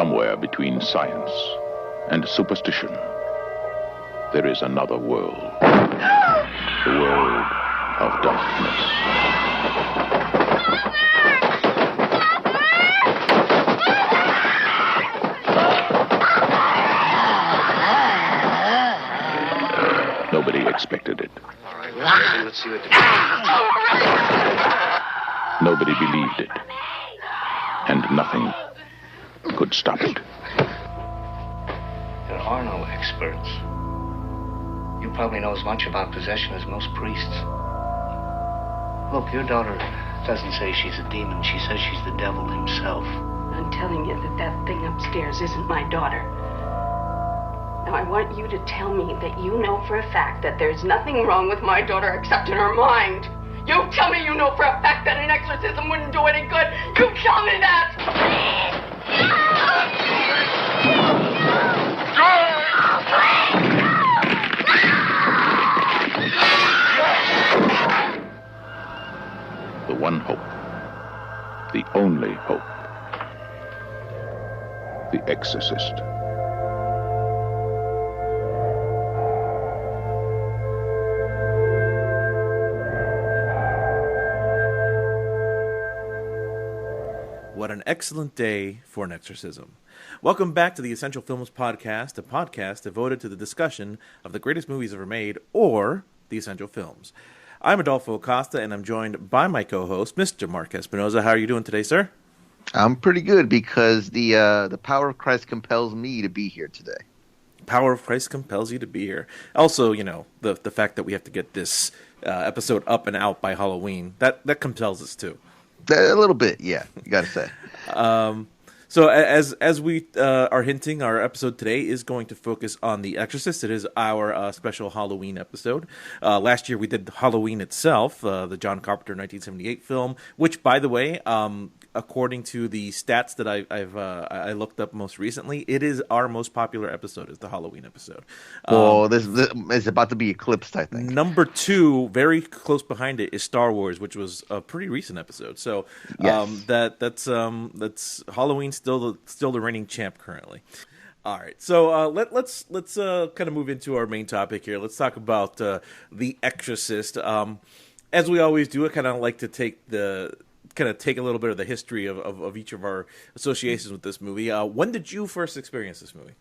Somewhere between science and superstition, there is another world. The world of darkness. Nobody expected it. All right, let's see what Nobody believed it. And nothing could stop it. There are no experts. You probably know as much about possession as most priests. Look, your daughter doesn't say she's a demon. She says she's the devil himself. I'm telling you that thing upstairs isn't my daughter. Now, I want you to tell me that you know for a fact that there's nothing wrong with my daughter except in her mind. You tell me you know for a fact that an exorcism wouldn't do any good. You tell me that! The one hope. The only hope. The Exorcist. What an excellent day for an exorcism. Welcome back to the Essential Films Podcast, a podcast devoted to the discussion of the greatest movies ever made, or the essential films. I'm Adolfo Acosta, and I'm joined by my co-host, Mr. Mark Espinoza. How are you doing today, sir? I'm pretty good because the power of Christ compels me to be here today. Power of Christ compels you to be here. Also, you know, the fact that we have to get this episode up and out by Halloween, that compels us too. A little bit, yeah, you got to say. So as we are hinting, our episode today is going to focus on The Exorcist. It is our special Halloween episode. Last year we did Halloween itself, the John Carpenter 1978 film, which, by the way, according to the stats that I looked up most recently, it is our most popular episode, is the Halloween episode. Well, this is about to be eclipsed, I think. Number 2, very close behind it, is Star Wars, which was a pretty recent episode. So yes. That's Halloween still the reigning champ currently. All right, so let's kind of move into our main topic here. Let's talk about The Exorcist. As we always do, I kind of like to take a little bit of the history of each of our associations with this movie. When did you first experience this movie?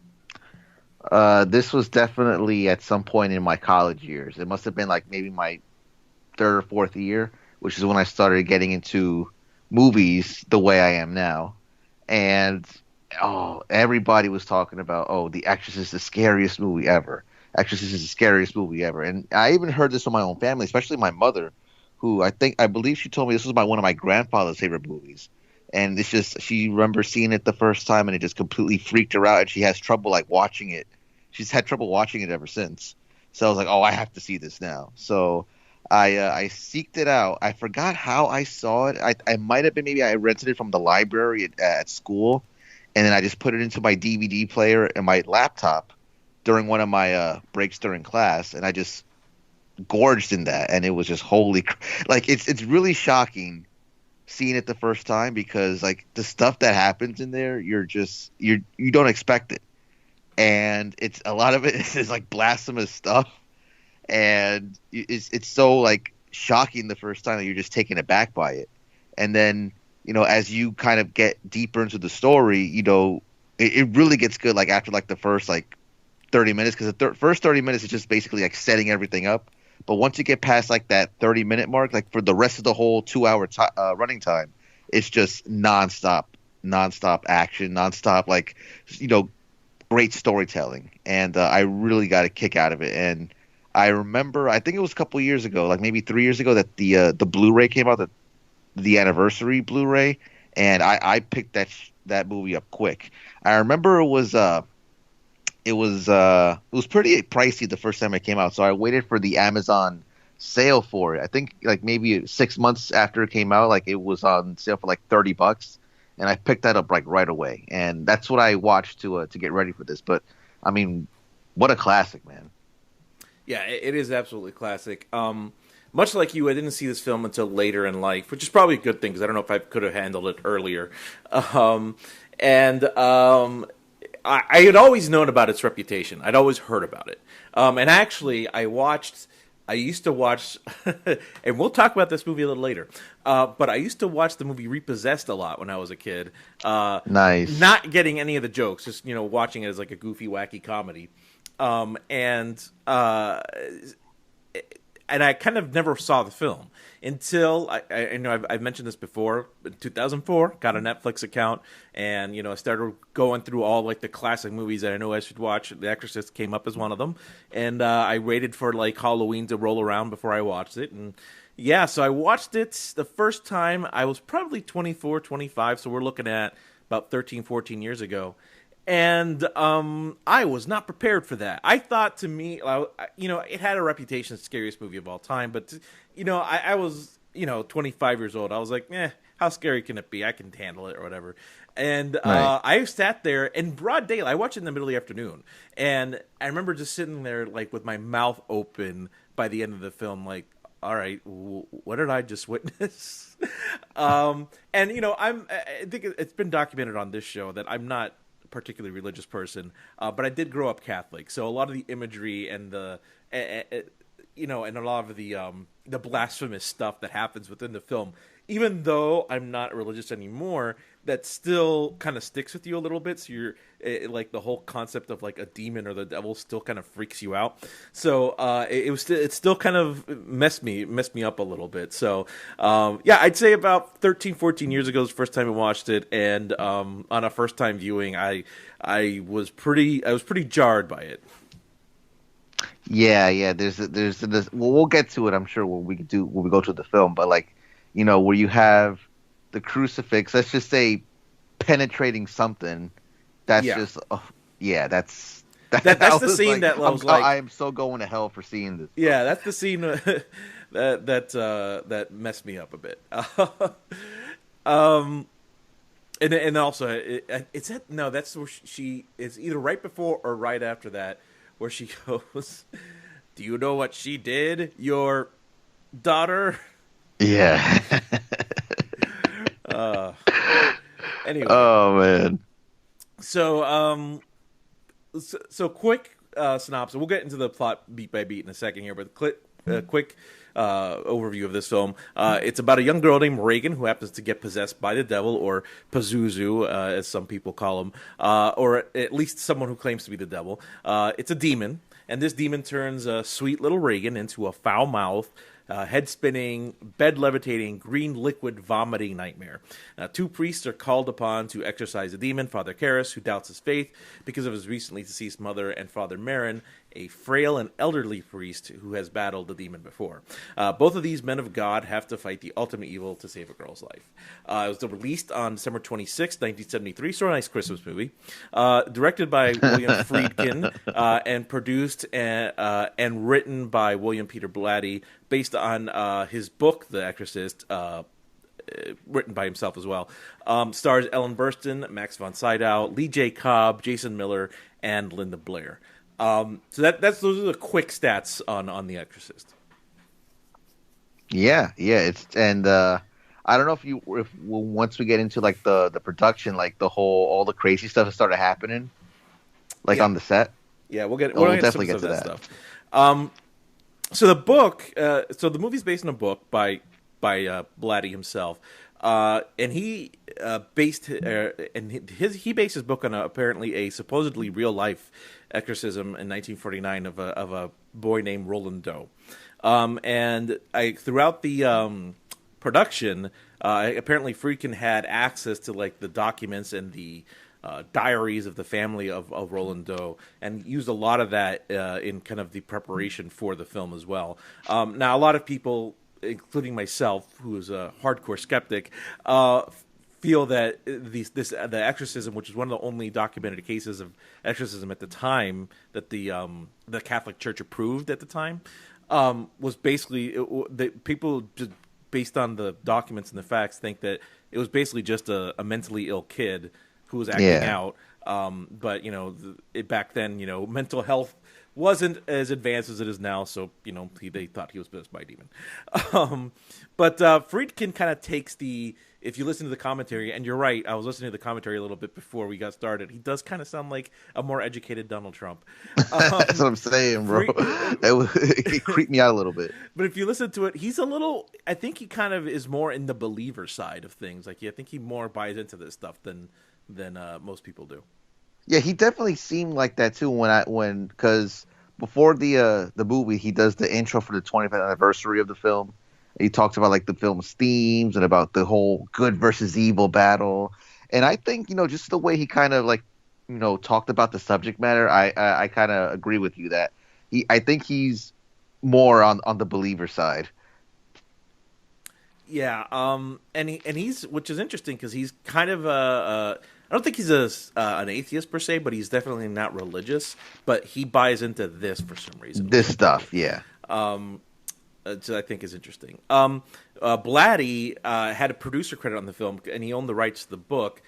This was definitely at some point in my college years. It must have been like maybe my third or fourth year, which is when I started getting into movies the way I am now. And everybody was talking about, The Exorcist is the scariest movie ever. Exorcist is the scariest movie ever. And I even heard this from my own family, especially my mother, who I believe she told me this was one of my grandfather's favorite movies. And it's just, she remembers seeing it the first time and it just completely freaked her out, and she has trouble watching it. She's had trouble watching it ever since. So I was like, I have to see this now. So I seeked it out. I forgot how I saw it. I might have been, maybe I rented it from the library at school, and then I just put it into my DVD player and my laptop during one of my breaks during class, and I just gorged in that, and it was just it's really shocking seeing it the first time, because the stuff that happens in there, you don't expect it, and it's a lot of it is blasphemous stuff, and it's so shocking the first time that you're just taken aback by it. And then as you kind of get deeper into the story, it really gets good after the first 30 minutes, because the first 30 minutes is just basically setting everything up. But once you get past that 30-minute mark, for the rest of the whole 2-hour running time, it's just nonstop action, nonstop great storytelling, and I really got a kick out of it. And I remember, I think it was a couple years ago, maybe 3 years ago, that the Blu-ray came out, the anniversary Blu-ray, and I picked that movie up quick. I remember it was pretty pricey the first time it came out, so I waited for the Amazon sale for it. I think maybe 6 months after it came out, it was on sale for $30, and I picked that up right away, and that's what I watched to get ready for this. But I mean, what a classic, man! Yeah, it is absolutely classic. much like you, I didn't see this film until later in life, which is probably a good thing because I don't know if I could have handled it earlier. I had always known about its reputation. I'd always heard about it. And actually, I used to watch, and we'll talk about this movie a little later, but I used to watch the movie Repossessed a lot when I was a kid. Nice. Not getting any of the jokes, just, watching it as like a goofy, wacky comedy. And I kind of never saw the film until I know I've mentioned this before. In 2004, got a Netflix account, and I started going through all like the classic movies that I know I should watch. The Exorcist came up as one of them, and I waited for like Halloween to roll around before I watched it. And yeah, so I watched it the first time. I was probably 24, 25, so we're looking at about 13, 14 years ago. And I was not prepared for that. I thought, to me, it had a reputation as the scariest movie of all time. But, I was, 25 years old. I was like, how scary can it be? I can handle it or whatever. And Right. I sat there in broad daylight. I watched it in the middle of the afternoon. And I remember just sitting there, like, with my mouth open by the end of the film, like, all right, what did I just witness? I think it's been documented on this show that I'm not particularly religious person, but I did grow up Catholic, so a lot of the imagery and and a lot of the blasphemous stuff that happens within the film, even though I'm not religious anymore, that still kind of sticks with you a little bit. So like the whole concept of like a demon or the devil still kind of freaks you out. So it still kind of messed me up a little bit. So I'd say about 13, 14 years ago was the first time I watched it, and on a first time viewing, I was pretty jarred by it. Yeah. There's this. Well, we'll get to it, I'm sure, when we go to the film. But like, where you have the crucifix, let's just say, penetrating something. That's just, that's the scene that I was like, I am so going to hell for seeing this. Yeah, that's the scene that messed me up a bit. And also that's where she is, either right before or right after that, where she goes, "Do you know what she did, your daughter?" Yeah. Anyway. Oh man. So quick synopsis. We'll get into the plot beat by beat in a second here, but quick overview of this film. It's about a young girl named Reagan who happens to get possessed by the devil, or Pazuzu, as some people call him, or at least someone who claims to be the devil. It's a demon, and this demon turns sweet little Reagan into a foul-mouthed, head-spinning, bed-levitating, green liquid vomiting nightmare. Two priests are called upon to exorcise the demon, Father Karras, who doubts his faith because of his recently deceased mother, and Father Marin, a frail and elderly priest who has battled the demon before. Both of these men of God have to fight the ultimate evil to save a girl's life. It was released on December 26, 1973, so a nice Christmas movie. Directed by William Friedkin, and produced and written by William Peter Blatty, based on his book, The Exorcist, written by himself as well. Stars Ellen Burstyn, Max Von Sydow, Lee J. Cobb, Jason Miller, and Linda Blair. So those are the quick stats on The Exorcist. Yeah. It's I don't know if once we get into like the production, like all the crazy stuff that started happening, like on the set. Yeah, we'll definitely get to that stuff. So the book, so the movie's based on a book by Blatty himself, and he based his book on apparently a supposedly real life exorcism in 1949 of a boy named Roland Doe, and throughout the production, apparently Friedkin had access to like the documents and the diaries of the family of Roland Doe, and used a lot of that in kind of the preparation for the film as well. Now, a lot of people, including myself, who is a hardcore skeptic, feel that the exorcism, which is one of the only documented cases of exorcism at the time that the Catholic Church approved at the time, was basically people just based on the documents and the facts think that it was basically just a mentally ill kid who was acting out. But back then, mental health wasn't as advanced as it is now, so they thought he was possessed by a demon. But Friedkin kind of takes if you listen to the commentary, and you're right, I was listening to the commentary a little bit before we got started. He does kind of sound like a more educated Donald Trump. That's what I'm saying, bro. It creeped me out a little bit. But if you listen to it, I think he kind of is more in the believer side of things. Like, I think he more buys into this stuff than most people do. Yeah, he definitely seemed like that too. Because before the movie, he does the intro for the 25th anniversary of the film. He talks about like the film's themes and about the whole good versus evil battle. And I think just the way he kind of like talked about the subject matter, I kind of agree with you that I think he's more on the believer side. Yeah, and he's, which is interesting because he's kind of I don't think he's an atheist per se, but he's definitely not religious. But he buys into this for some reason. This stuff, yeah. So I think is interesting. Blatty had a producer credit on the film, and he owned the rights to the book.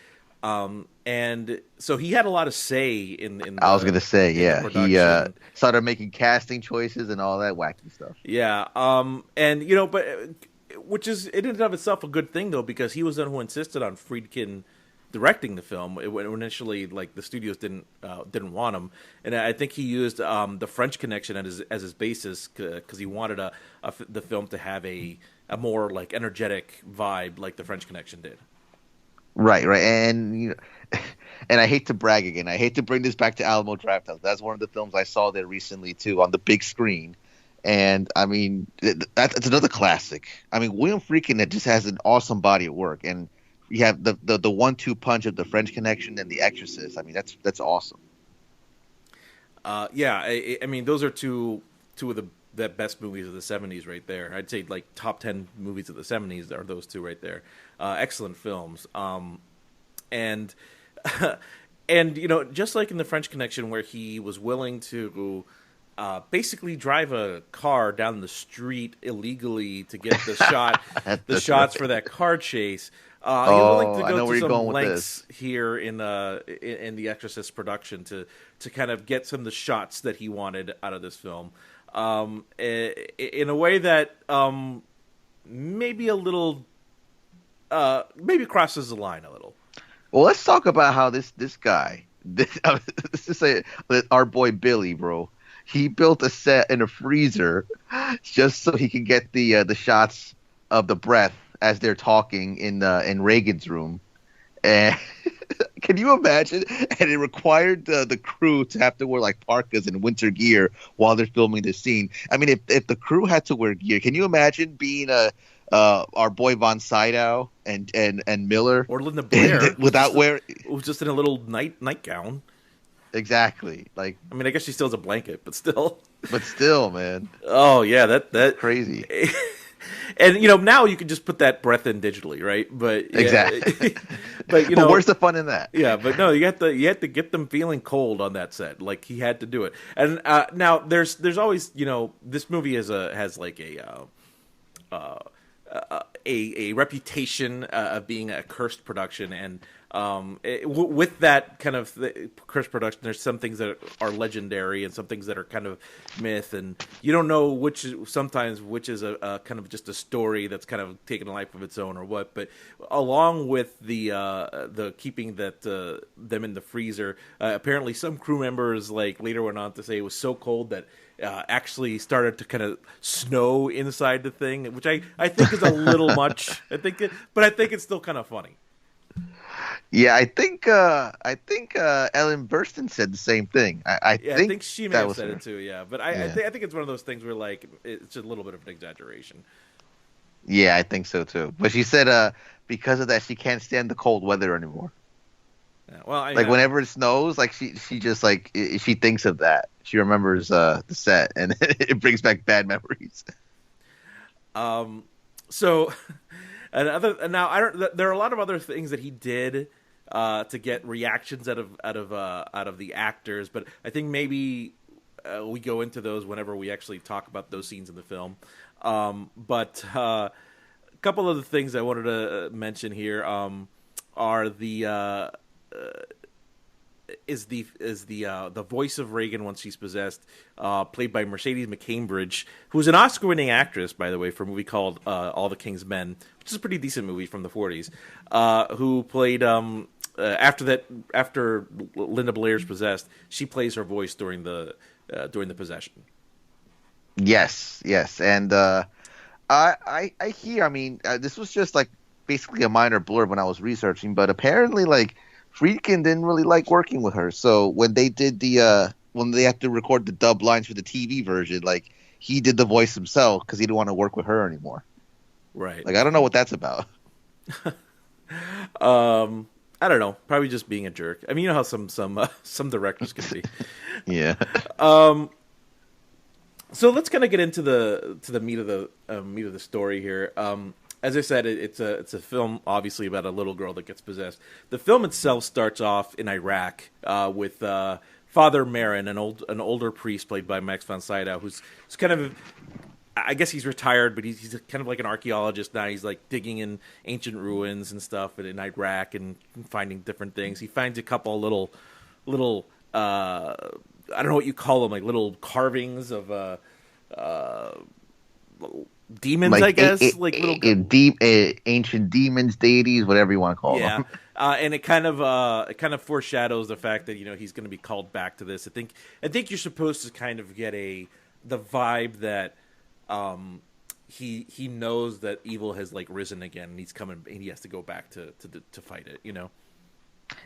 And so he had a lot of say in I was going to say, yeah. He started making casting choices and all that wacky stuff. Yeah. And, but which is in and of itself a good thing, though, because he was the one who insisted on Friedkin directing the film. Initially, like, the studios didn't want him, and I think he used the French Connection as his basis because he wanted the film to have a more like energetic vibe like the French Connection did. Right, and and I hate to brag again. I hate to bring this back to Alamo Drafthouse. That's one of the films I saw there recently too on the big screen. And I mean, that's another classic. I mean, William Friedkin just has an awesome body of work, and you have the 1-2 punch of the French Connection and the Exorcist. I mean, that's awesome. Yeah, I mean, those are two of the best movies of the 70s right there. I'd say like top 10 movies of the 70s are those two right there. Excellent films. And just like in the French Connection, where he was willing to basically drive a car down the street illegally to get the shots for that car chase. He was willing to go to some lengths here in the Exorcist production to kind of get some of the shots that he wanted out of this film, in a way that maybe a little maybe crosses the line a little. Well, let's talk about how this guy, let's just say our boy Billy, bro. He built a set in a freezer just so he could get the shots of the breath as they're talking in Reagan's room. And can you imagine? And it required the crew to have to wear like parkas and winter gear while they're filming this scene. I mean, if the crew had to wear gear, can you imagine being our boy Von Sydow and Miller or Linda Blair without wearing? It was just in a little nightgown. Exactly. Like, I mean, I guess she still has a blanket, but still. But still, man. Oh yeah, that crazy. And now you can just put that breath in digitally, right? But yeah, exactly. but where's the fun in that? Yeah, but no, you have to get them feeling cold on that set. Like, he had to do it. And now there's always this movie has like a reputation of being a cursed production, and with that kind of cursed production, there's some things that are legendary and some things that are kind of myth, and you don't know which is a kind of just a story that's kind of taken a life of its own or what. But along with the keeping them in the freezer, apparently some crew members later went on to say it was so cold that actually started to kind of snow inside the thing, which I think is a little much. But I think it's still kind of funny. Yeah, I think Ellen Burstyn said the same thing. I think she may have said it too. Yeah, but I think it's one of those things where it's a little bit of an exaggeration. Yeah, I think so too. But she said because of that, she can't stand the cold weather anymore. Yeah, well, whenever it snows, she just she thinks of that. She remembers the set, and it brings back bad memories. So, there are a lot of other things that he did to get reactions out of the actors, but I think maybe we go into those whenever we actually talk about those scenes in the film. But a couple of the things I wanted to mention here are the the voice of Reagan once she's possessed, played by Mercedes McCambridge, who's an Oscar-winning actress, by the way, for a movie called All the King's Men, which is a pretty decent movie from the 40s. Who played after Linda Blair's possessed, she plays her voice during the possession. Yes, and I hear. I mean, this was just like basically a minor blurb when I was researching, but apparently, like, Friedkin didn't really like working with her. So when they did when they had to record the dub lines for the TV version, like, he did the voice himself because he didn't want to work with her anymore. Right. Like, I don't know what that's about. I don't know. Probably just being a jerk. I mean, you know how some directors can be. Yeah. So let's kind of get into the meat of the story here. As I said, it's a film obviously about a little girl that gets possessed. The film itself starts off in Iraq with Father Marin, an older priest played by Max Von Sydow, who's kind of, I guess he's retired, but he's kind of like an archaeologist now. He's like digging in ancient ruins and stuff in Iraq and finding different things. He finds a couple little I don't know what you call them, like little carvings of demons, like, I guess, like little ancient demons, deities, whatever you want to call them. And it kind of foreshadows the fact that, you know, he's going to be called back to this. I think you're supposed to kind of get the vibe that he knows that evil has like risen again, and he's coming, and he has to go back to fight it, you know.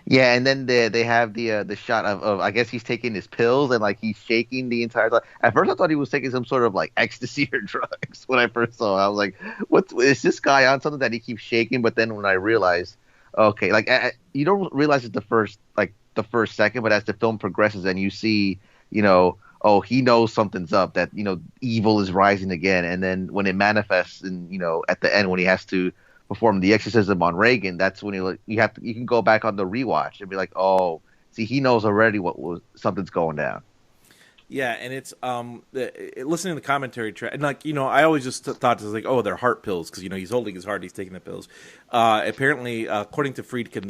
Yeah, and then they have the shot of I guess he's taking his pills and like he's shaking the entire time. At first, I thought he was taking some sort of like ecstasy or drugs. When I first saw it, I was like, "What is this guy on something that he keeps shaking?" But then when I realized, okay, like you don't realize it the first second, but as the film progresses and you see, you know, oh, he knows something's up, that, you know, evil is rising again, and then when it manifests, and, you know, at the end when he has to perform the exorcism on Reagan, that's when you can go back on the rewatch and be like, oh, see, he knows already something's going down. Yeah, and it's listening to the commentary track, and like, you know, I always just thought it was like, oh, they're heart pills, because, you know, he's holding his heart, he's taking the pills. Apparently, according to Friedkin,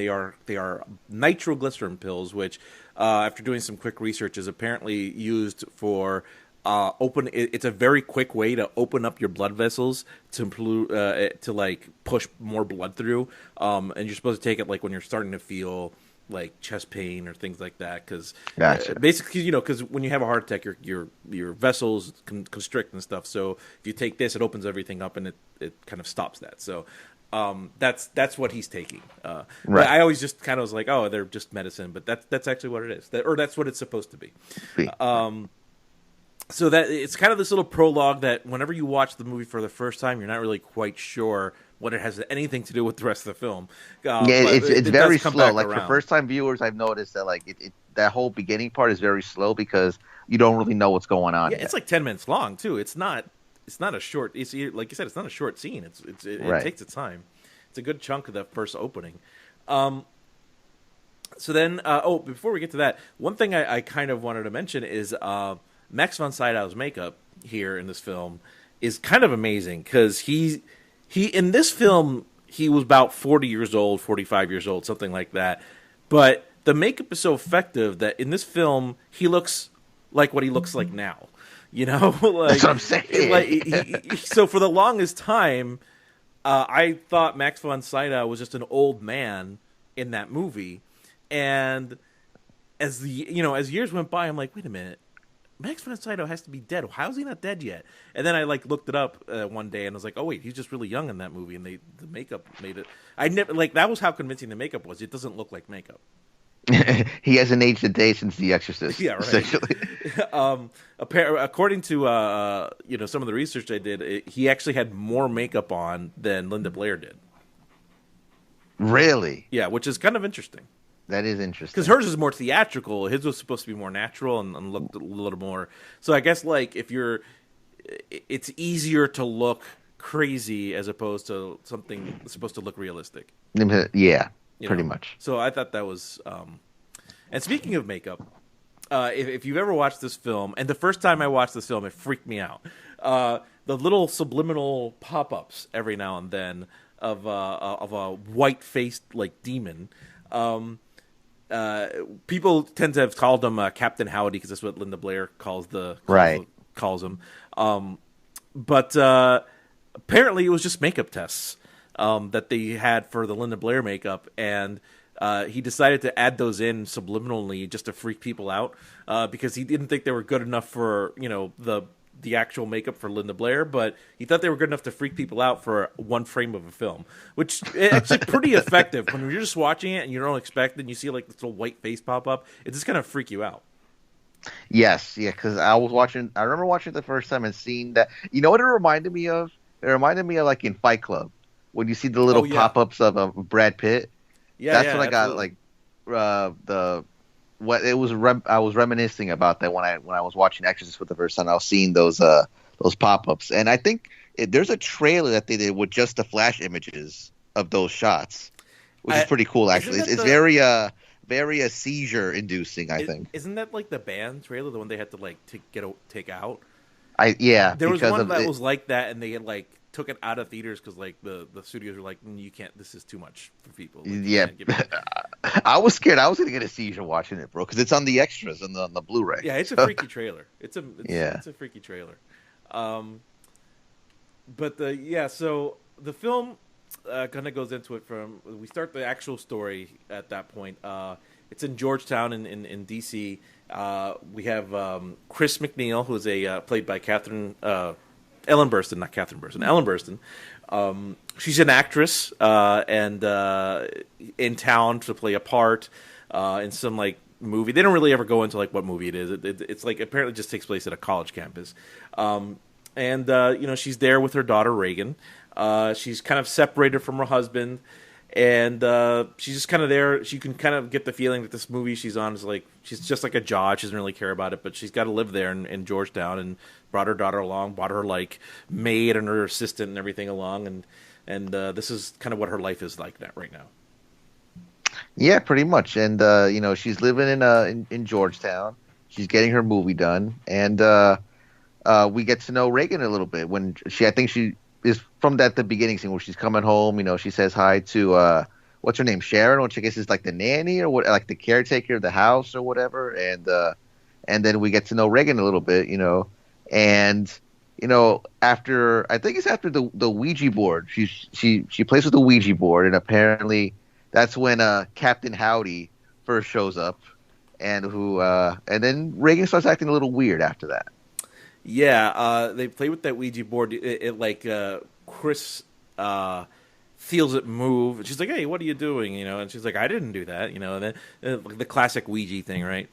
they are nitroglycerin pills, which after doing some quick research is apparently used for it's a very quick way to open up your blood vessels to like push more blood through, and you're supposed to take it like when you're starting to feel like chest pain or things like that, because basically, you know, because when you have a heart attack, your vessels can constrict and stuff. So if you take this, it opens everything up and it kind of stops that. So that's what he's taking. Right. I always just kind of was like, oh, they're just medicine, but that's actually what it is. That's what it's supposed to be. So that it's kind of this little prologue that whenever you watch the movie for the first time, you're not really quite sure what it has anything to do with the rest of the film. It's very slow. Like for first time viewers, I've noticed that like that whole beginning part is very slow because you don't really know what's going on. Yeah, it's like 10 minutes long too. It's not a short. It's like you said, it's not a short scene. It takes its time. It's a good chunk of the first opening. So then, before we get to that, one thing I kind of wanted to mention is Max Von Sydow's makeup here in this film is kind of amazing, because he in this film he was about 40 years old, 45 years old, something like that. But the makeup is so effective that in this film he looks like what he looks like now. You know, like, that's what I'm saying. So for the longest time, I thought Max Von Sydow was just an old man in that movie, and as years went by, I'm like, wait a minute. Max Von Sydow has to be dead. How is he not dead yet? And then I like looked it up one day and I was like, oh wait, he's just really young in that movie, and the makeup made it. I never that was how convincing the makeup was. It doesn't look like makeup. He hasn't aged a day since The Exorcist. Yeah, right. Essentially. According to some of the research I did, he actually had more makeup on than Linda Blair did. Really? Yeah, which is kind of interesting. That is interesting. Because hers is more theatrical. His was supposed to be more natural and looked a little more. So I guess like it's easier to look crazy as opposed to something that's supposed to look realistic. Yeah, pretty much. So I thought that was. And speaking of makeup, if you've ever watched this film, and the first time I watched this film, it freaked me out. The little subliminal pop-ups every now and then of a white-faced like demon. people tend to have called him Captain Howdy because that's what Linda Blair calls him. But apparently it was just makeup tests that they had for the Linda Blair makeup, and he decided to add those in subliminally just to freak people out because he didn't think they were good enough for the actual makeup for Linda Blair, but he thought they were good enough to freak people out for one frame of a film, which is actually pretty effective. When you're just watching it and you don't expect it and you see like this little white face pop up, it's just going to freak you out. Yes, yeah, because I remember watching it the first time and seeing that. You know what it reminded me of? It reminded me of like in Fight Club when you see the little pop-ups of Brad Pitt. Yeah, that's what absolutely. I got I was reminiscing about that when I was watching Exorcist for the first time. I was seeing those pop-ups, and I think there's a trailer that they did with just the flash images of those shots, which is pretty cool. Actually, it's very seizure inducing. I think isn't that like the band trailer, the one they had to like take out? There was one that was like that, and they had like took it out of theaters because like the studios were like, you can't. This is too much for people. Like, I was scared. I was gonna get a seizure watching it, bro, because it's on the extras on the Blu-ray. Yeah, it's a freaky trailer. It's a freaky trailer. So the film kind of goes into it from we start the actual story at that point. It's in Georgetown in D.C. We have Chris McNeil, who's played by Ellen Burstyn. She's an actress and in town to play a part in some like movie. They don't really ever go into like what movie it is. It's like apparently just takes place at a college campus. She's there with her daughter Reagan. She's kind of separated from her husband, and she's just kind of there. She can kind of get the feeling that this movie she's on is like she's just like a job. She doesn't really care about it, but she's got to live there in Georgetown, and brought her daughter along, brought her like maid and her assistant and everything along, and this is kind of what her life is like right now. Yeah, pretty much. And she's living in Georgetown. She's getting her movie done, and we get to know Reagan a little bit when I think she is from the beginning scene where she's coming home. She says hi to what's her name, Sharon, which I guess is like the nanny or what, like the caretaker of the house or whatever. And then we get to know Reagan a little bit, and after I think it's after the Ouija board, she plays with the Ouija board, and apparently that's when Captain Howdy first shows up, and then Reagan starts acting a little weird after that. Yeah, they play with that Ouija board. Chris feels it move. She's like, "Hey, what are you doing?" And she's like, "I didn't do that." And then the classic Ouija thing, right?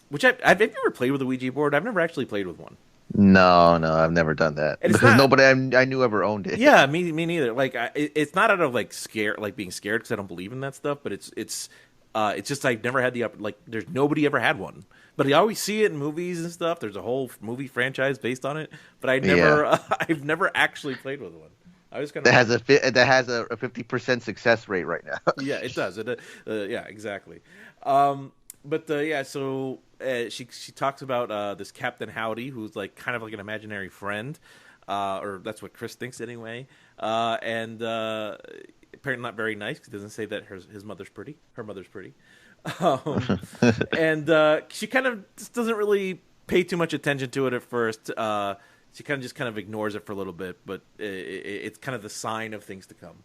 Which have you ever played with a Ouija board? I've never actually played with one. No, I've never done that because nobody I knew ever owned it. Yeah, me neither. Like, it's not out of like being scared because I don't believe in that stuff. But it's just I've never had there's nobody ever had one. But I always see it in movies and stuff. There's a whole movie franchise based on it. But I've never actually played with one. I was kind of that has a 50% success rate right now. Yeah, it does. Yeah, exactly. So she talks about this Captain Howdy, who's like kind of like an imaginary friend, or that's what Chris thinks anyway. And apparently not very nice because he doesn't say that his mother's pretty. Her mother's pretty. And she kind of just doesn't really pay too much attention to it at first. She kind of ignores it for a little bit, but it's kind of the sign of things to come.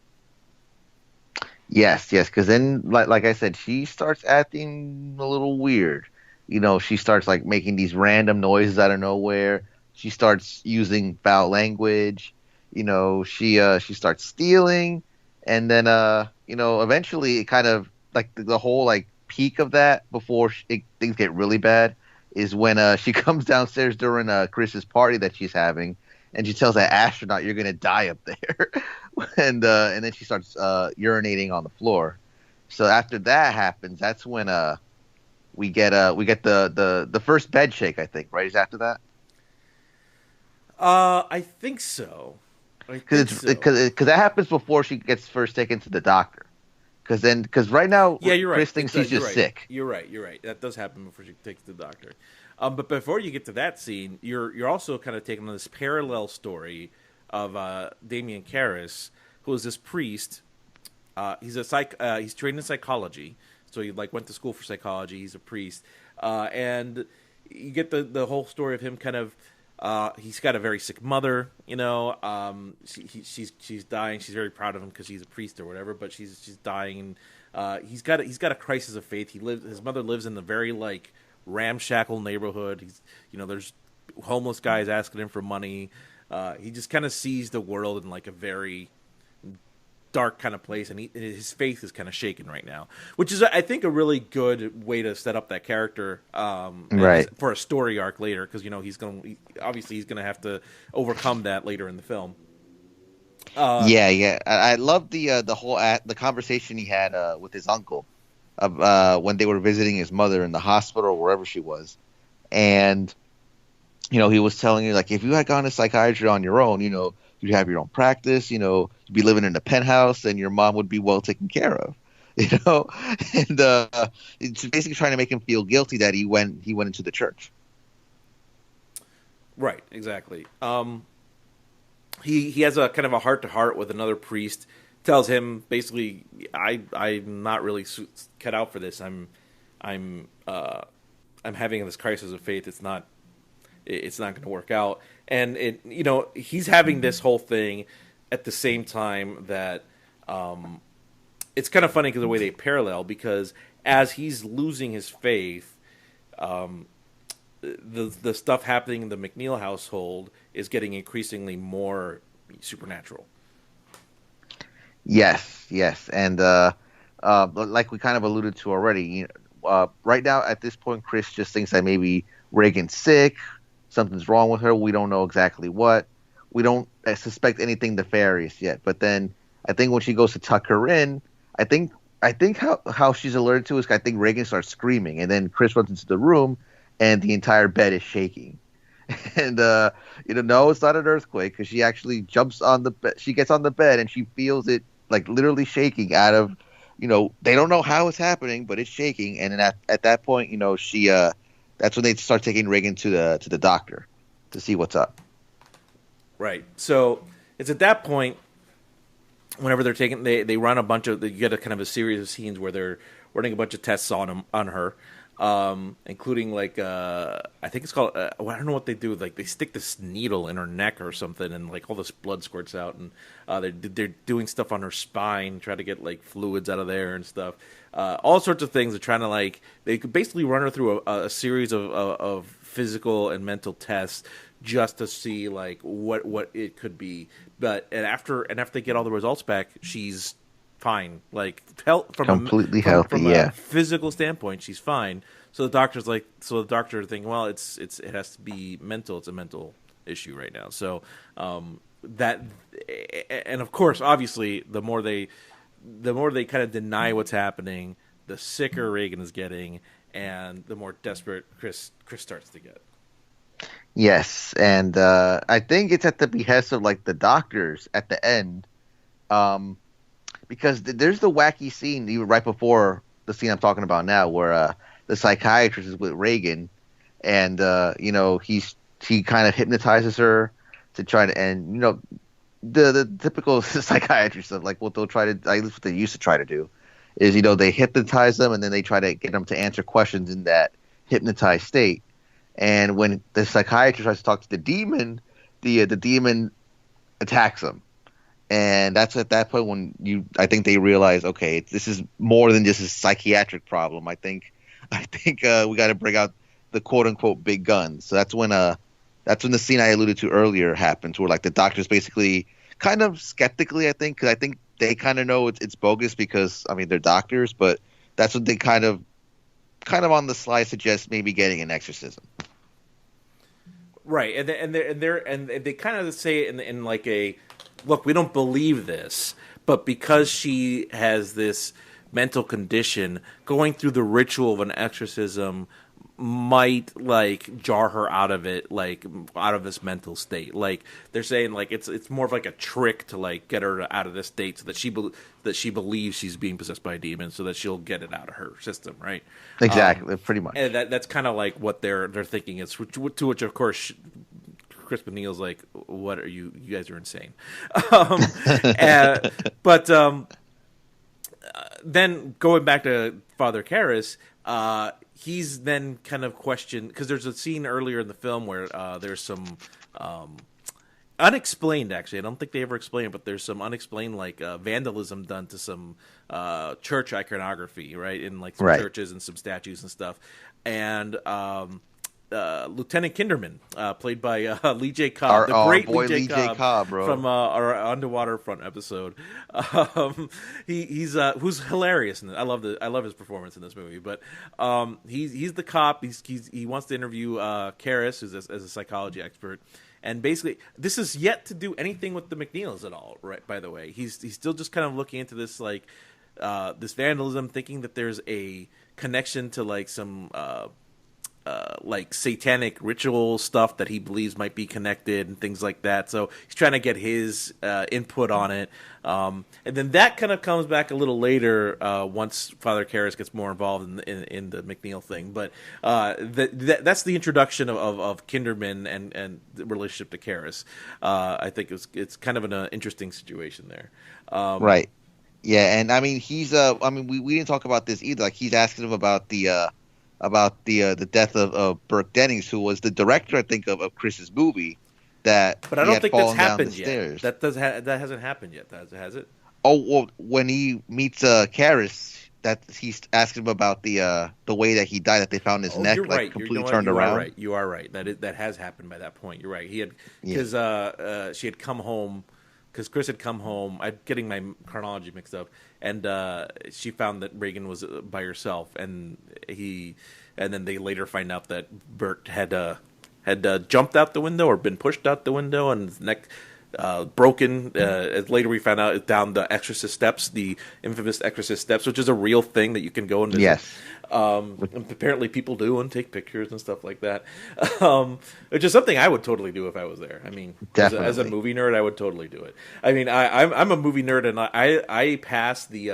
Yes, because then, like I said, she starts acting a little weird. She starts like making these random noises out of nowhere. She starts using foul language. She starts stealing, and then eventually it kind of like the whole like peak of that before things get really bad is when she comes downstairs during Chris's party that she's having, and she tells that astronaut, "You're gonna die up there," and then she starts urinating on the floor. So after that happens, that's when we get the first bed shake. I think right is after that. I think so. Because that happens before she gets first taken to the doctor. Because right now, yeah, you're right. Chris thinks she's just sick. You're right. That does happen before she takes the doctor. But before you get to that scene, you're also kind of taking on this parallel story of Damien Karras, who is this priest. He's trained in psychology, So he like went to school for psychology. He's a priest, and you get the whole story of him kind of. He's got a very sick mother, you know. She's dying. She's very proud of him because he's a priest or whatever. But she's dying. He's got a crisis of faith. His mother lives in the very like ramshackle neighborhood. There's homeless guys asking him for money. He just kind of sees the world in like a very dark kind of place, and his faith is kind of shaken right now, which is, I think, a really good way to set up that character, right, for a story arc later, because he's going to have to overcome that later in the film. I love the whole the conversation he had with his uncle when they were visiting his mother in the hospital or wherever she was, and he was telling you, like, if you had gone to psychiatry on your own, you'd have your own practice, you'd be living in a penthouse, and your mom would be well taken care of, and it's basically trying to make him feel guilty that he went into the church. Right, exactly. He has a kind of a heart-to-heart with another priest, tells him basically, I'm not really cut out for this. I'm having this crisis of faith. It's not going to work out. And he's having this whole thing at the same time that it's kind of funny because the way they parallel, because as he's losing his faith, the stuff happening in the McNeil household is getting increasingly more supernatural. Yes, and like we kind of alluded to already, right now at this point, Chris just thinks that maybe Reagan's sick. Something's wrong with her. We don't know exactly what. We don't suspect anything nefarious yet. But then I think when she goes to tuck her in, I think how she's alerted to is, I think Reagan starts screaming, and then Chris runs into the room, and the entire bed is shaking. And no, it's not an earthquake, because she actually jumps on the bed. She gets on the bed and she feels it like literally shaking out of, they don't know how it's happening, but it's shaking. And then at that point, she that's when they start taking Reagan to the doctor to see what's up. Right. So it's at that point, whenever they're taking, they run a bunch of, you get a kind of a series of scenes where they're running a bunch of tests on her, including like I think it's called I don't know what they do. Like they stick this needle in her neck or something, and like all this blood squirts out, and they're doing stuff on her spine, try to get like fluids out of there and stuff. All sorts of things. They're trying to they could basically run her through a series of physical and mental tests just to see like what it could be. But after they get all the results back, she's fine. Like completely healthy. From a physical standpoint, she's fine. So the doctor thinking, well, it has to be mental. It's a mental issue right now. So that, and of course, obviously, the more they kind of deny what's happening, the sicker Reagan is getting, and the more desperate Chris starts to get. Yes, and I think it's at the behest of like the doctors at the end, because there's the wacky scene even right before the scene I'm talking about now, where the psychiatrist is with Reagan, and he kind of hypnotizes her to try to, and the typical psychiatrist stuff, like what they'll try to, at least what they used to try to do, is they hypnotize them and then they try to get them to answer questions in that hypnotized state. And when the psychiatrist tries to talk to the demon, the demon attacks them. And that's at that point when I think they realize, okay, this is more than just a psychiatric problem. I think we got to bring out the quote unquote big guns. So that's when the scene I alluded to earlier happens, where like the doctors basically kind of skeptically, I think, because I think they kind of know it's bogus because they're doctors, but that's what they kind of on the slide suggest maybe getting an exorcism. Right, and they kind of say it in like a, look, we don't believe this, but because she has this mental condition, going through the ritual of an exorcism might like jar her out of it, like out of this mental state. Like they're saying, like it's more of like a trick to like get her out of this state, so that she believes she's being possessed by a demon, so that she'll get it out of her system, right? Exactly, pretty much. And that's kind of like what they're thinking. It's to which of course Chris McNeil's like, "What are you? You guys are insane." then going back to Father Karras, he's then kind of questioned, because there's a scene earlier in the film where there's some unexplained, actually. I don't think they ever explain it, but there's some unexplained vandalism done to some church iconography, right, in like some churches and some statues and stuff. And Lieutenant Kinderman, played by Lee J. Cobb, the great Lee J. Cobb bro. From our Underwater Front episode. He's who's hilarious. I love his performance in this movie. But he's the cop. He wants to interview Karras, who's as a psychology expert. And basically, this is yet to do anything with the McNeils at all. Right? By the way, he's still just kind of looking into this this vandalism, thinking that there's a connection to like some like satanic ritual stuff that he believes might be connected and things like that. So he's trying to get his input on it. And then that kind of comes back a little later once Father Karras gets more involved in the McNeil thing. But that's the introduction of Kinderman and the relationship to Karras. I think it's kind of an interesting situation there. Right. Yeah, and I mean he's we didn't talk about this either. Like he's asking him about the death of Burke Dennings, who was the director, I think, of Chris's movie. But I don't think that's happened yet. That hasn't happened yet, has it? Oh, well, when he meets Karras, that he's asking him about the way that he died, that they found his neck completely turned around. You are right. That has happened by that point. You're right. He had because she had come home. Because Chris had come home, I'm getting my chronology mixed up, and she found that Reagan was by herself, and then they later find out that Bert had jumped out the window or been pushed out the window, and his neck broken. Later we found out down the Exorcist steps, the infamous Exorcist steps, which is a real thing that you can go and visit. Yes. Apparently people do and take pictures and stuff like that, which is something I would totally do if I was there. I mean, as a movie nerd, I would totally do it. I mean, I'm a movie nerd, and I pass the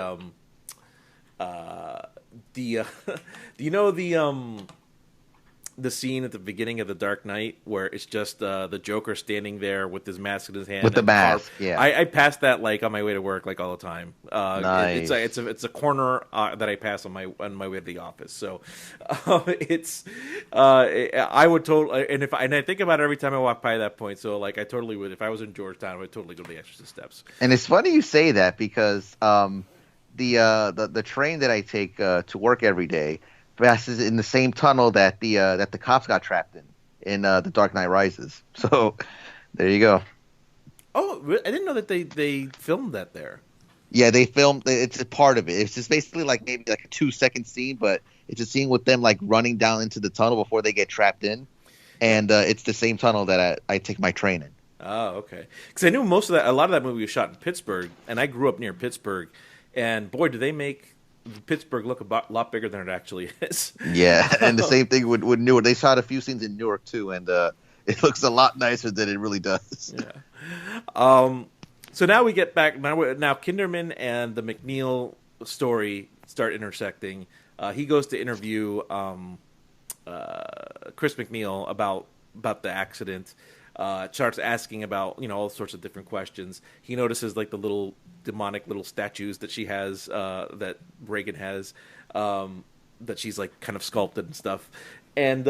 the scene at the beginning of The Dark Knight where it's just the Joker standing there with his mask in his hand with the mask. Yeah, I pass that like on my way to work like all the time. Nice. It's a corner that I pass on my way to the office. So I would totally, and I think about it every time I walk by that point. So like I totally would, if I was in Georgetown, I would totally go to the Exorcist steps. And it's funny you say that because the train that I take to work every day passes in the same tunnel that the cops got trapped in The Dark Knight Rises. So there you go. Oh, I didn't know that they filmed that there. Yeah, they filmed. It's a part of it. It's just basically like maybe like a 2-second scene, but it's a scene with them like running down into the tunnel before they get trapped in, and it's the same tunnel that I take my train in. Oh, okay. Because I knew a lot of that movie was shot in Pittsburgh, and I grew up near Pittsburgh, and boy, do they make Pittsburgh look a lot bigger than it actually is. Yeah, and the same thing with Newark. They shot a few scenes in Newark too, and it looks a lot nicer than it really does. Yeah. So now we get back. Now Kinderman and the McNeil story start intersecting. He goes to interview Chris McNeil about the accident. Starts asking about all sorts of different questions. He notices like the little demonic little statues that she has, that Reagan has, that she's like kind of sculpted and stuff. And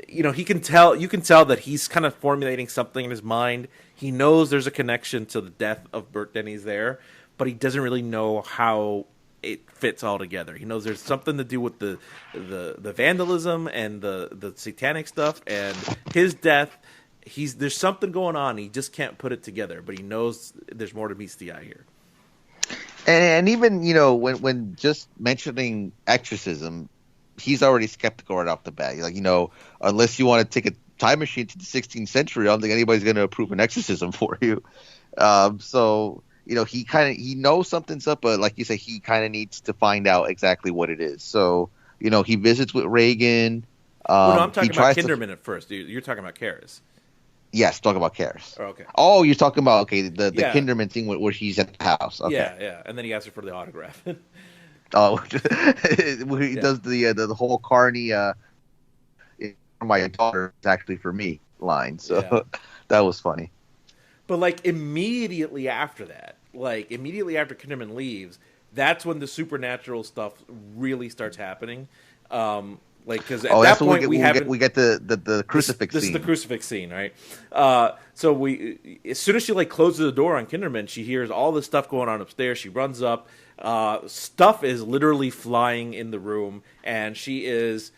you can tell that he's kind of formulating something in his mind. He knows there's a connection to the death of Bert Denny's there, but he doesn't really know how it fits all together. He knows there's something to do with the vandalism and the satanic stuff and his death. There's something going on. He just can't put it together, but he knows there's more to meets the eye here. And even when just mentioning exorcism, he's already skeptical right off the bat. He's like, unless you want to take a time machine to the 16th century, I don't think anybody's going to approve an exorcism for you. So he knows something's up, but like you say, he kind of needs to find out exactly what it is. So he visits with Reagan. I'm talking about Kinderman at first. You're talking about Karras. Yes, talk about Karras. Oh, okay. Oh, you're talking about the Kinderman thing where she's at the house. Okay. Yeah, and then he asks her for the autograph. Oh, where he does the whole Carney. My daughter is actually for me line. So that was funny. But like immediately after Kinderman leaves, that's when the supernatural stuff really starts happening. Because at that point we get the crucifix scene. This is the crucifix scene, right? So we, as soon as she closes the door on Kinderman, she hears all this stuff going on upstairs. She runs up. Stuff is literally flying in the room, and she is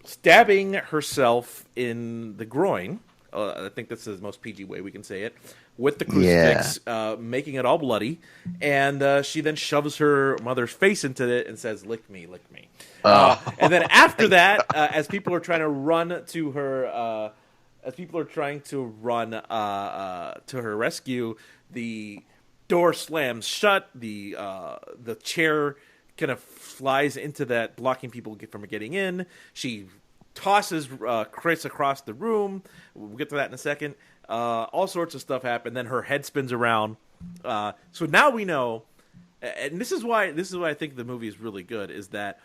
stabbing herself in the groin. I think that's the most PG way we can say it. With the crucifix, making it all bloody, and she then shoves her mother's face into it and says, "Lick me, lick me." And then after that, as people are trying to run to her, to her rescue, the door slams shut. The chair kind of flies into that, blocking people from getting in. She tosses Chris across the room. We'll get to that in a second. All sorts of stuff happen. Then her head spins around. So now we know, and this is why I think the movie is really good. Is that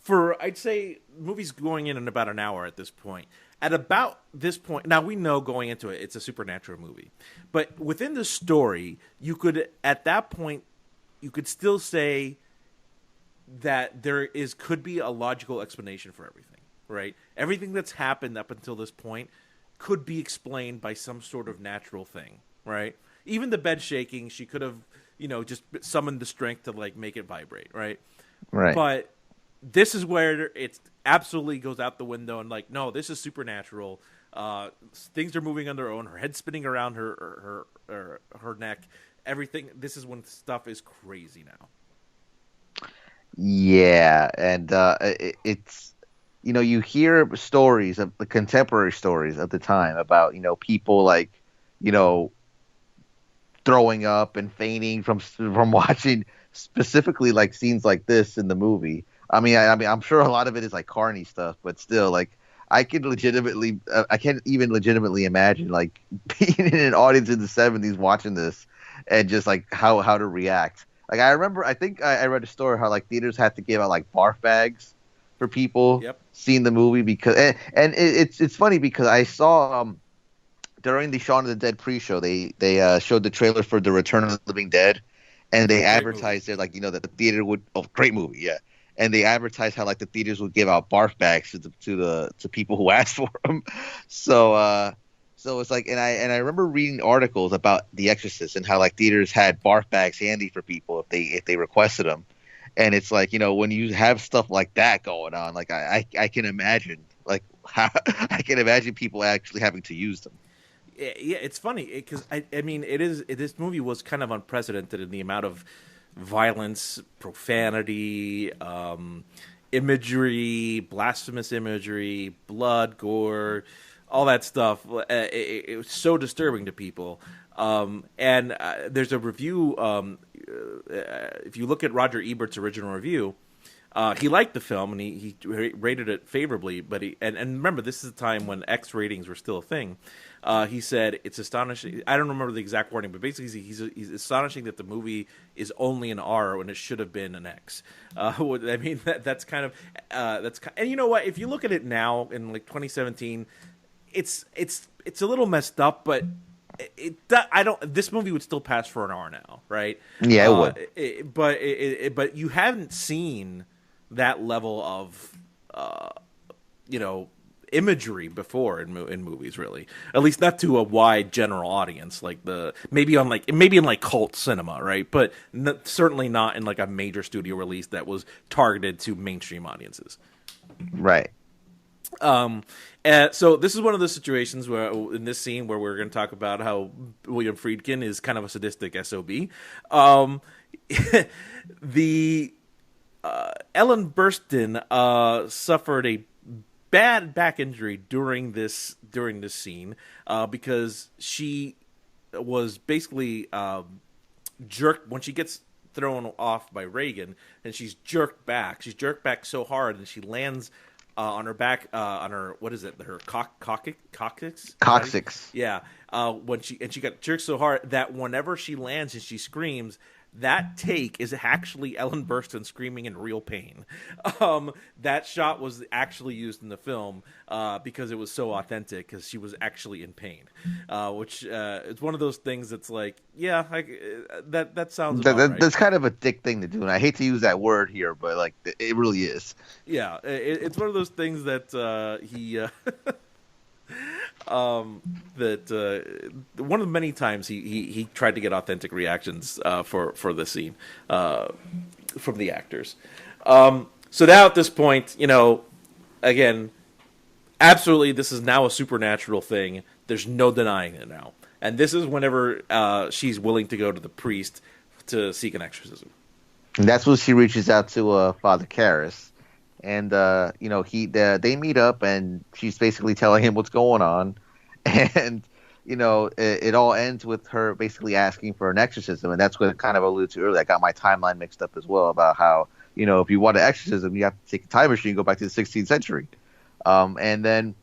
I'd say movie's going in about an hour at this point. At about this point, now we know going into it, it's a supernatural movie. But within the story, at that point, you could still say that could be a logical explanation for everything, right? Everything that's happened up until this point could be explained by some sort of natural thing, right? Even the bed shaking, she could have, just summoned the strength to make it vibrate, right? Right. But this is where it absolutely goes out the window and no, this is supernatural. Things are moving on their own. Her head spinning around her neck. Everything. This is when stuff is crazy now. Yeah, and it's you hear stories of the contemporary stories of the time about people throwing up and fainting from watching specifically scenes like this in the movie. I mean, I'm sure a lot of it is carny stuff, but still, I can't even legitimately imagine being in an audience in the 70s watching this and just how to react. I remember, I think I read a story how theaters had to give out barf bags for people seeing the movie because, and it's funny because I saw during the Shaun of the Dead pre-show they showed the trailer for The Return of the Living Dead, and they advertised there that the theater would great movie, yeah. And they advertised how the theaters would give out barf bags to people who asked for them. So it's and I remember reading articles about The Exorcist and how theaters had barf bags handy for people if they requested them. And it's when you have stuff like that going on, I can imagine how I can imagine people actually having to use them. Yeah, it's funny because this movie was kind of unprecedented in the amount of violence, profanity, imagery, blasphemous imagery, blood, gore, all that stuff. It was so disturbing to people. And there's a review. If you look at Roger Ebert's original review, he liked the film and he rated it favorably. But and remember, this is a time when X ratings were still a thing. He said it's astonishing. I don't remember the exact wording, but basically he's astonishing that the movie is only an R when it should have been an X. That's kind of and you know what? If you look at it now in 2017, it's a little messed up, but this movie would still pass for an R now, right? Yeah, it would. But you haven't seen that level of imagery before in movies, really. At least not to a wide general audience, maybe in cult cinema, right? But certainly not in a major studio release that was targeted to mainstream audiences. Right. So this is one of the situations where, in this scene, where we're going to talk about how William Friedkin is kind of a sadistic SOB. Ellen Burstyn suffered a bad back injury during this scene because she was basically jerked when she gets thrown off by Reagan, and she's jerked back. She's jerked back so hard, and she lands on her back, on her, what is it? Her coccyx. Coccyx. Yeah. When she got jerked so hard that whenever she lands and she screams, that take is actually Ellen Burstyn screaming in real pain. That shot was actually used in the film because it was so authentic, because she was actually in pain, which it's one of those things that's like, yeah, that sounds about right. That's kind of a dick thing to do, and I hate to use that word here, but like it really is. Yeah, it's one of those things that he one of the many times he tried to get authentic reactions for the scene from the actors. So now at this point, again, absolutely, this is now a supernatural thing. There's no denying it now, and this is whenever she's willing to go to the priest to seek an exorcism. And that's when she reaches out to Father Karras. And, they meet up, and she's basically telling him what's going on. And, it all ends with her basically asking for an exorcism. And that's what I kind of alluded to earlier. I got my timeline mixed up as well about how, if you want an exorcism, you have to take a time machine and go back to the 16th century. And then,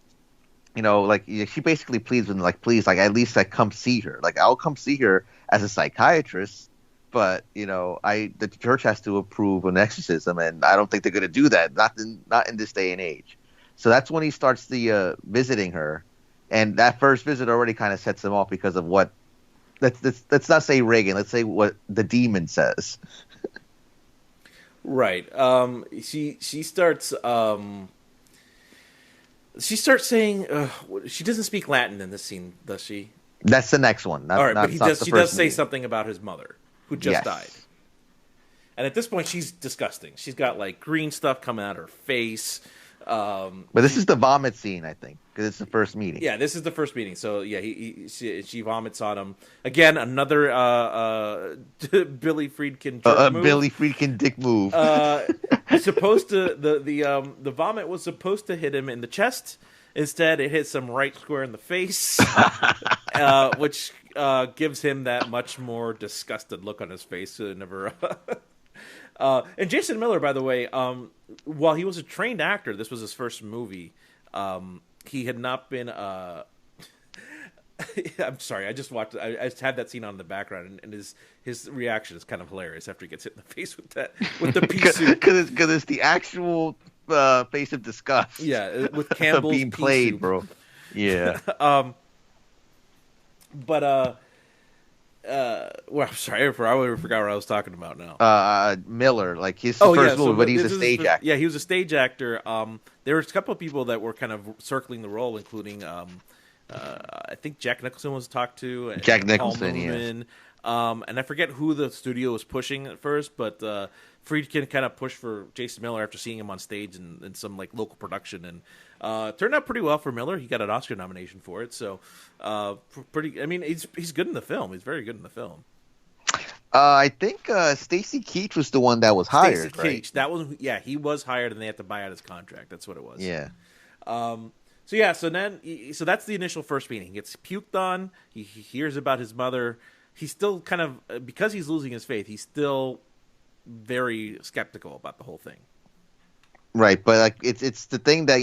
she basically pleads with him, please, at least, come see her. I'll come see her as a psychiatrist. But the church has to approve an exorcism, and I don't think they're going to do that. Not in this day and age. So that's when he starts the visiting her, and that first visit already kind of sets him off because of what. Let's not say Reagan. Let's say what the demon says. Right. She starts. She starts saying she doesn't speak Latin in this scene, does she? That's the next one. All right, but she does say something about his mother, who just died. And at this point, she's disgusting. She's got green stuff coming out of her face. But this is the vomit scene, I think, because it's the first meeting. Yeah, this is the first meeting. So yeah, she vomits on him again. Another Billy Friedkin move. Billy Friedkin dick move. Supposed to the vomit was supposed to hit him in the chest. Instead, it hits him right square in the face, which gives him that much more disgusted look on his face. And Jason Miller, by the way, while he was a trained actor, this was his first movie. He had not been. I'm sorry, I just watched. I just had that scene on in the background, and his reaction is kind of hilarious after he gets hit in the face with the pea soup. Because it's the actual face of disgust. Yeah, with Campbell's being played, soup. Bro. Yeah. Well, I'm sorry, I forgot what I was talking about now. Miller, his first movie, but he's a stage actor. Yeah, he was a stage actor. There was a couple of people that were kind of circling the role, including I think Jack Nicholson was talked to. And Jack Nicholson, yes. And I forget who the studio was pushing at first, but Friedkin kind of pushed for Jason Miller after seeing him on stage in some local production, and turned out pretty well for Miller. He got an Oscar nomination for it, so pretty. I mean, he's good in the film. He's very good in the film. I think Stacy Keach was the one that was hired. Stacy Keach, that was he was hired, and they had to buy out his contract. That's what it was. Yeah. So that's the initial first meeting. He gets puked on. He hears about his mother. He's still kind of, because he's losing his faith, he's still very skeptical about the whole thing. Right, but it's the thing that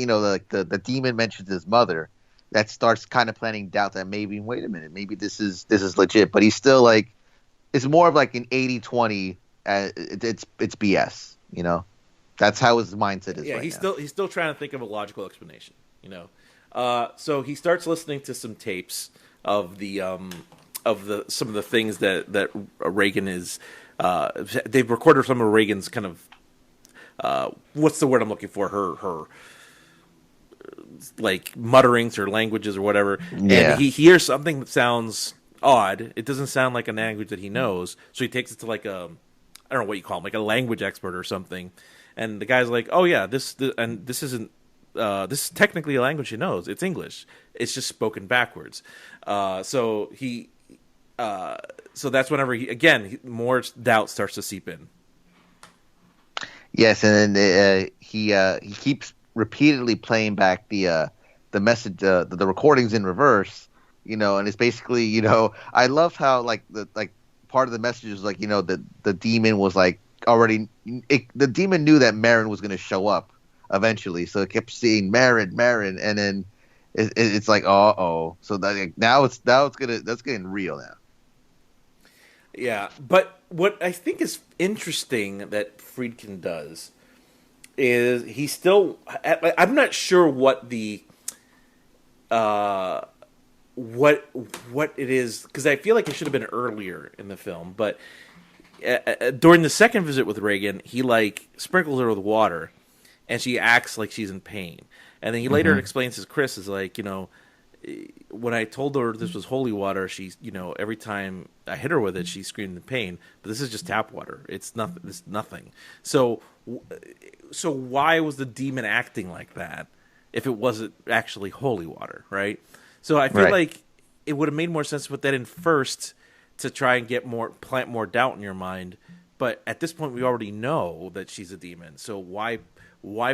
the demon mentions his mother that starts kind of planting doubt that maybe, wait a minute, maybe this is legit. But he's still it's more of an 80-20. It's BS. That's how his mindset is. Yeah, right he's now. still trying to think of a logical explanation. So he starts listening to some tapes of some of the things that Reagan is. They've recorded some of Reagan's kind of what's the word I'm looking for? Her mutterings or languages or whatever. Yeah. And he hears something that sounds odd. It doesn't sound like a language that he knows, so he takes it to I don't know what you call him, a language expert or something. And the guy's like, "Oh yeah, this isn't. This is technically a language he knows. It's English. It's just spoken backwards." So that's whenever more doubt starts to seep in. Yes, and then he keeps repeatedly playing back the message, the recordings in reverse, and it's basically, I love how part of the message is the demon was already, the demon knew that Marin was going to show up eventually, so it kept seeing Marin, and then it's uh-oh, so now that's getting real now. Yeah, but what I think is interesting that Friedkin does is he still. I'm not sure what the what it is, because I feel like it should have been earlier in the film. But during the second visit with Reagan, he like sprinkles her with water, and she acts like she's in pain. And then he later explains to Chris is like, when I told her this was holy water, she, every time I hit her with it, she screamed in pain. But this is just tap water. It's nothing. It's nothing. So why was the demon acting like that if it wasn't actually holy water, right? So I feel like it would have made more sense to put that in first to try and plant more doubt in your mind. But at this point, we already know that she's a demon. So why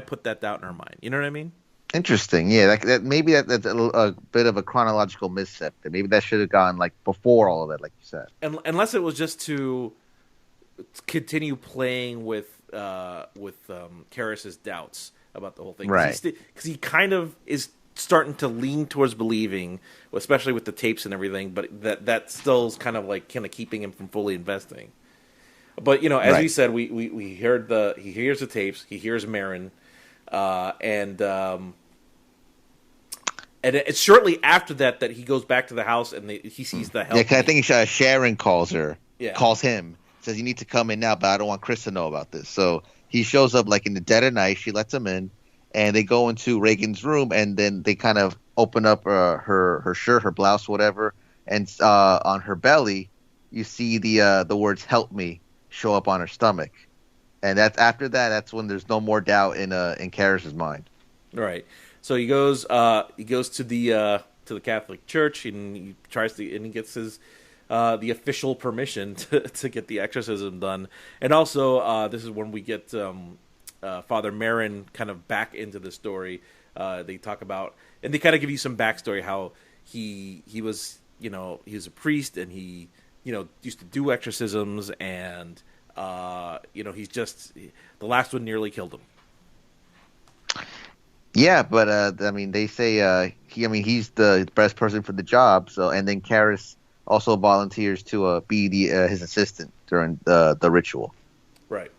put that doubt in her mind? You know what I mean? Interesting. Yeah, maybe that's a bit of a chronological misstep. Maybe that should have gone like before all of it, like you said. Unless it was just to continue playing with Karras's doubts about the whole thing, right? Because he kind of is starting to lean towards believing, especially with the tapes and everything. But that still is kind of keeping him from fully investing. But as we said, we heard he hears the tapes, he hears Marin, and it's shortly after that he goes back to the house and he sees the help. Yeah, I think Sharon calls him, says you need to come in now, but I don't want Chris to know about this. So he shows up like in the dead of night. She lets him in, and they go into Reagan's room, and then they kind of open up her shirt, her blouse, whatever, and on her belly you see the words "Help me" show up on her stomach, and that's when there's no more doubt in Karras's mind. Right. So he goes to the Catholic Church, and he gets his the official permission to get the exorcism done. And also this is when we get Father Marin kind of back into the story. They talk about, and they kind of give you some backstory how he was he was a priest, and he used to do exorcisms, and he's just the last one nearly killed him. Yeah, but they say he's the best person for the job. So, and then Karras also volunteers to be his assistant during the ritual. Right.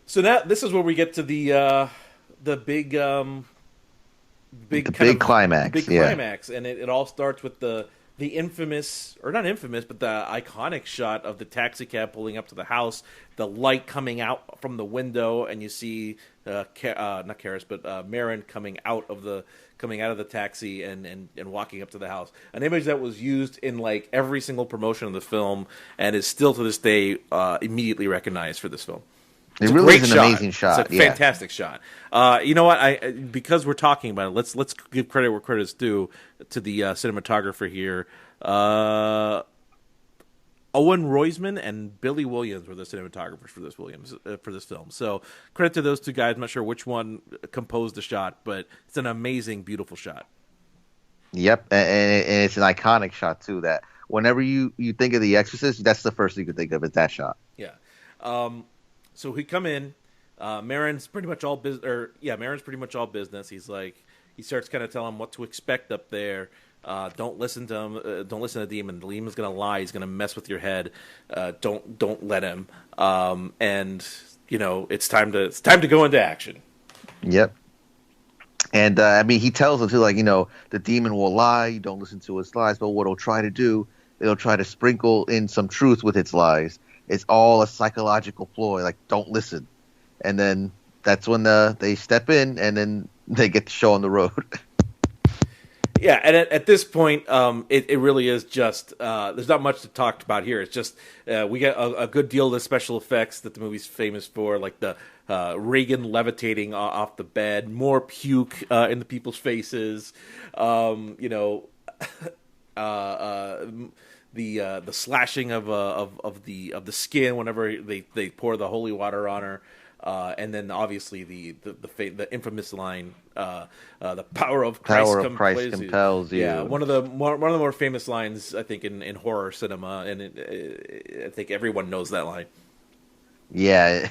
So now this is where we get to the big climax. Big climax, and it all starts with the infamous, or not infamous, but the iconic shot of the taxi cab pulling up to the house, the light coming out from the window, and you see not Karras, but Marin coming out of the taxi and walking up to the house. An image that was used in like every single promotion of the film, and is still to this day immediately recognized for this film. It really is an amazing shot. It's a fantastic shot. You know what? Because we're talking about it, let's give credit where credit's due to the cinematographer here. Owen Roisman and Billy Williams were the cinematographers for this film. So credit to those two guys. I'm not sure which one composed the shot, but it's an amazing, beautiful shot. Yep, and it's an iconic shot too. That whenever you think of The Exorcist, that's the first thing you can think of is that shot. Yeah. So we come in. Marin's pretty much all business. Marin's pretty much all business. He starts kind of telling him what to expect up there. Don't listen to him. Don't listen to the demon. The demon's gonna lie. He's gonna mess with your head. Don't let him. And it's time to go into action. Yep. And he tells him too, the demon will lie. You don't listen to its lies. But what it'll try to do, it'll try to sprinkle in some truth with its lies. It's all a psychological ploy. Like, don't listen. And then that's when they step in, and then they get the show on the road. Yeah, and at this point, it really is just there's not much to talk about here. It's just we get a good deal of the special effects that the movie's famous for, like the Reagan levitating off the bed, more puke in the people's faces, the slashing of the skin whenever they pour the holy water on her. And then obviously the infamous line, the power of Christ compels you. Yeah, one of the more famous lines I think in horror cinema, and I think everyone knows that line. Yeah,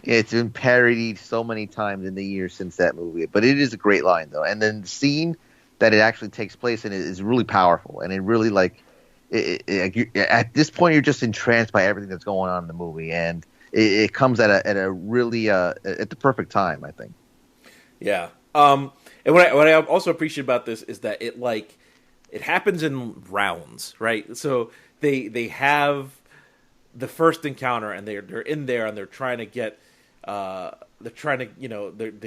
it's been parodied so many times in the years since that movie, but it is a great line though. And then the scene that it actually takes place in is really powerful, and it really at this point you're just entranced by everything that's going on in the movie, and it comes at a really at the perfect time, I think. Yeah. And what I also appreciate about this is that it happens in rounds, right? So they have the first encounter, and they're in there, and they're trying to get they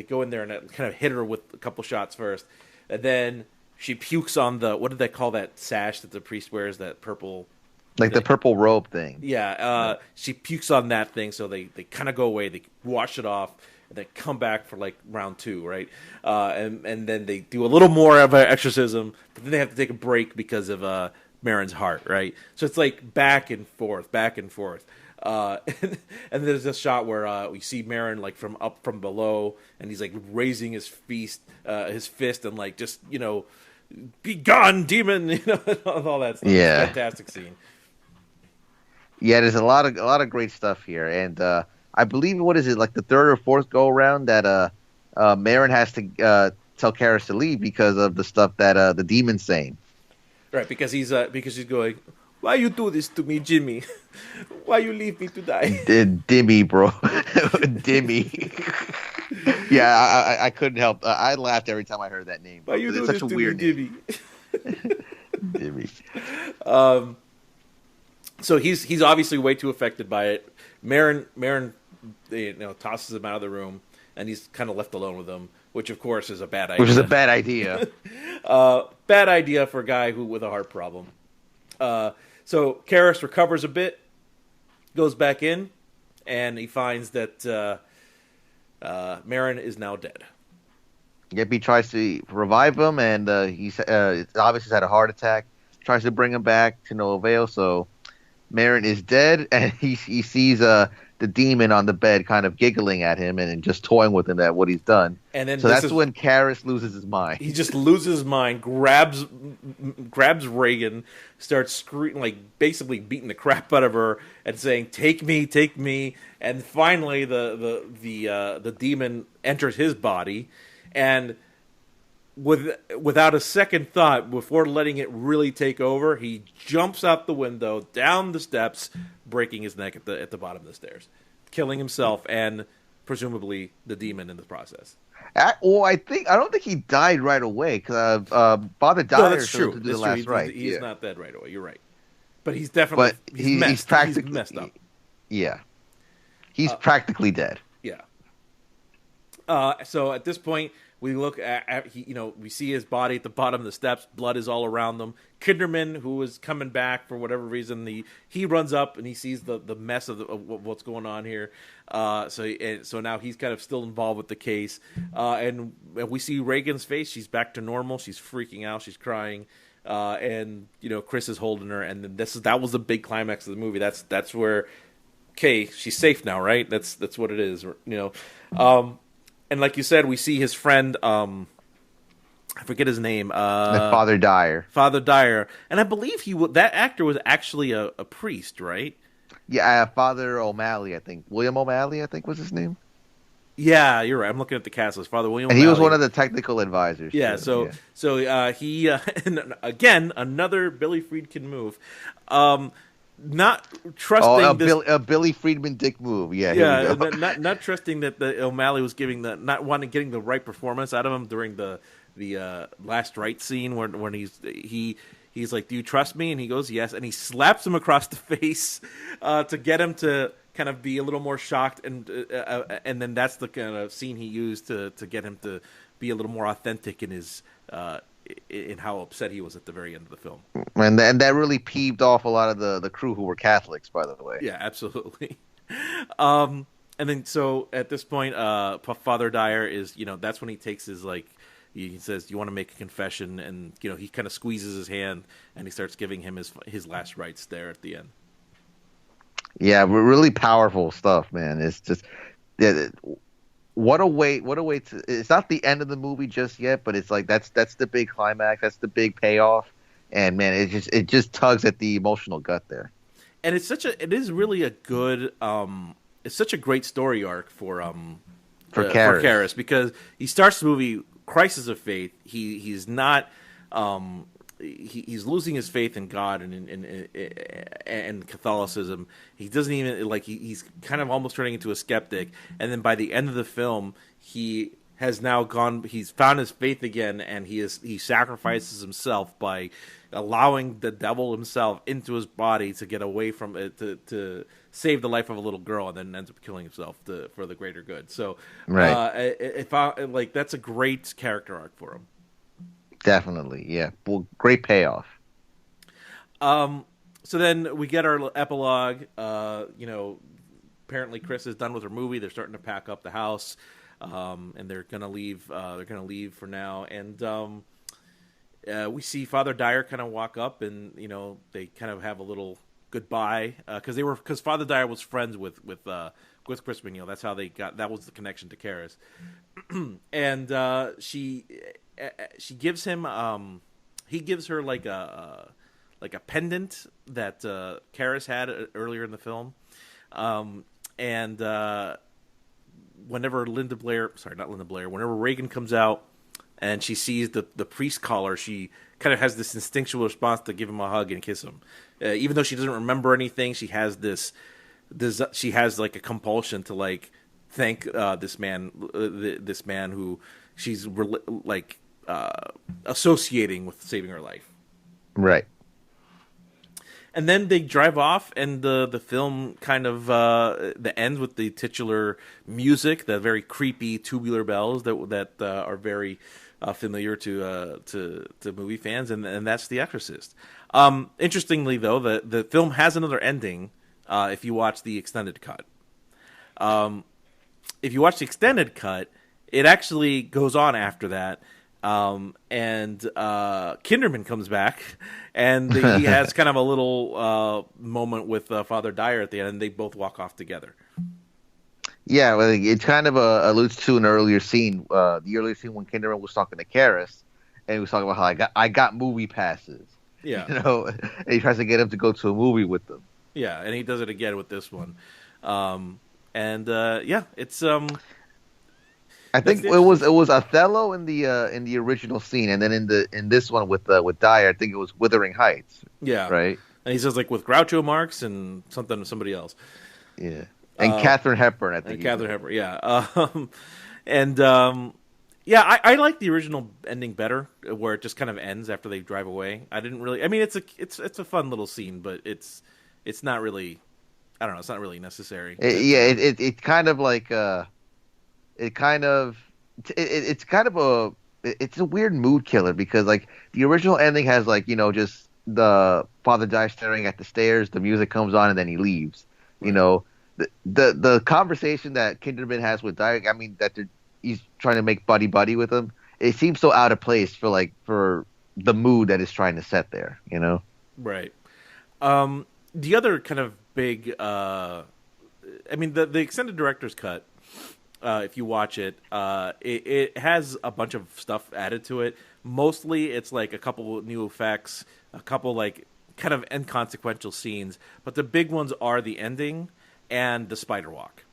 go in there and kind of hit her with a couple shots first, and then she pukes on the, what did they call that sash that the priest wears, that purple, like the purple robe thing. Yeah, she pukes on that thing, so they kind of go away, they wash it off, and then come back for like round 2, right? And then they do a little more of an exorcism, but then they have to take a break because of Marin's heart, right? So it's like back and forth. And there's a shot where we see Marin like from below, and he's like raising his fist, and like just be gone, demon, all that stuff. Yeah, it's a fantastic scene. Yeah, there's a lot of great stuff here, and I believe, what is it, like the third or fourth go around that Marin has to tell Karis to leave because of the stuff that the demon's saying. Right, because he's going, why you do this to me, Jimmy? Why you leave me to die? Dimmy, bro. Dimmy. Yeah, I couldn't help. I laughed every time I heard that name. Why you do this to me, Dimmy? Dimmy. So he's obviously way too affected by it. Marin tosses him out of the room, and he's kind of left alone with him, which of course is a bad idea. Which is a bad idea. Bad idea for a guy with a heart problem. So Karis recovers a bit, goes back in, and he finds that Marin is now dead. Yep, he tries to revive him, and he's obviously had a heart attack. Tries to bring him back to no avail. So Marin is dead, and he sees the demon on the bed kind of giggling at him and just toying with him at what he's done. And then that's when Karis loses his mind. He just loses his mind, grabs Reagan, starts screaming, like basically beating the crap out of her and saying, "Take me, take me!" And finally, the demon enters his body, and without a second thought, before letting it really take over, he jumps out the window, down the steps, breaking his neck at the bottom of the stairs, killing himself and presumably the demon in the process. I don't think he died right away, because Father Dyer that's true. To do the last right. He's not dead right away. You're right, but he's definitely he's practically messed up. Yeah, he's practically dead. Yeah. So at this point, we look at we see his body at the bottom of the steps. Blood is all around them. Kinderman, who is coming back for whatever reason, he runs up and he sees the mess of what's going on here. So now he's kind of still involved with the case. And we see Reagan's face. She's back to normal. She's freaking out. She's crying. And Chris is holding her. And then that was the big climax of the movie. That's where, okay, she's safe now, right? That's what it is. And like you said, we see his friend, I forget his name. Father Dyer. Father Dyer. And I believe that actor was actually a priest, right? Yeah, Father O'Malley, I think. William O'Malley, I think was his name. Yeah, you're right. I'm looking at the cast list. Father William and O'Malley. He was one of the technical advisors. Yeah, so he, and again, another Billy Friedkin move. Not trusting a Billy Friedman dick move. Yeah. Not trusting that the O'Malley was getting the right performance out of him during the last right scene when he's like, "Do you trust me?" And he goes, "Yes." And he slaps him across the face to get him to kind of be a little more shocked, and then that's the kind of scene he used to get him to be a little more authentic in his. In how upset he was at the very end of the film. And that really peeved off a lot of the crew who were Catholics, by the way. Yeah, absolutely. And then so at this point, Father Dyer is, that's when he takes his, he says, "You want to make a confession?" And, he kind of squeezes his hand and he starts giving him his last rites there at the end. Yeah, really powerful stuff, man. It's just... What a way to... It's not the end of the movie just yet, but it's like that's the big climax. That's the big payoff. And man, it just tugs at the emotional gut there. And it is really a good it's such a great story arc for Karis, because he starts the movie crisis of faith. He's not he's losing his faith in God and Catholicism. He doesn't even he's kind of almost turning into a skeptic. And then by the end of the film, he has now gone. He's found his faith again, and he sacrifices himself by allowing the devil himself into his body to get away from it to save the life of a little girl, and then ends up killing himself for the greater good. So, that's a great character arc for him. Definitely, yeah. Well, great payoff. So then we get our epilogue. Apparently Chris is done with her movie. They're starting to pack up the house, and they're gonna leave. They're gonna leave for now, and we see Father Dyer kind of walk up, and they kind of have a little goodbye because Father Dyer was friends with Chris McNeil. That's how they got. That was the connection to Karis, and she gives him. He gives her like a pendant that Karis had earlier in the film, and whenever whenever Reagan comes out and she sees the priest collar, she kind of has this instinctual response to give him a hug and kiss him, even though she doesn't remember anything. She has she has like a compulsion to like thank this man who she's associating with saving her life. Right. And then they drive off, and the film kind of the ends with the titular music, the very creepy tubular bells that are very familiar to movie fans, and that's The Exorcist. Interestingly, though, the film has another ending. If you watch the extended cut, it actually goes on after that. And Kinderman comes back, and he has kind of a little moment with Father Dyer at the end, and they both walk off together. Yeah, well, it kind of alludes to an earlier scene, the earlier scene when Kinderman was talking to Karis, and he was talking about how I got movie passes. Yeah, and he tries to get him to go to a movie with them. Yeah, and he does it again with this one, it's I think it was Othello in the original scene, and then in this one with Dyer, I think it was Wuthering Heights. Yeah, right. And he says like with Groucho Marx and somebody else. Yeah, and Katharine Hepburn. I think Katharine Hepburn. Yeah, I like the original ending better, where it just kind of ends after they drive away. I didn't really. I mean, it's a fun little scene, but it's not really. I don't know. It's not really necessary. It's kind of like. It's a weird mood killer because like the original ending has like just the Father Dyer staring at the stairs, the music comes on, and then he leaves. Right. The conversation that Kinderman has with Dyer, I mean he's trying to make buddy with him. It seems so out of place for the mood that it's trying to set there. Right. The other kind of big, the extended director's cut. If you watch it, it has a bunch of stuff added to it. Mostly, it's like a couple new effects, a couple like kind of inconsequential scenes. But the big ones are the ending and the spider walk.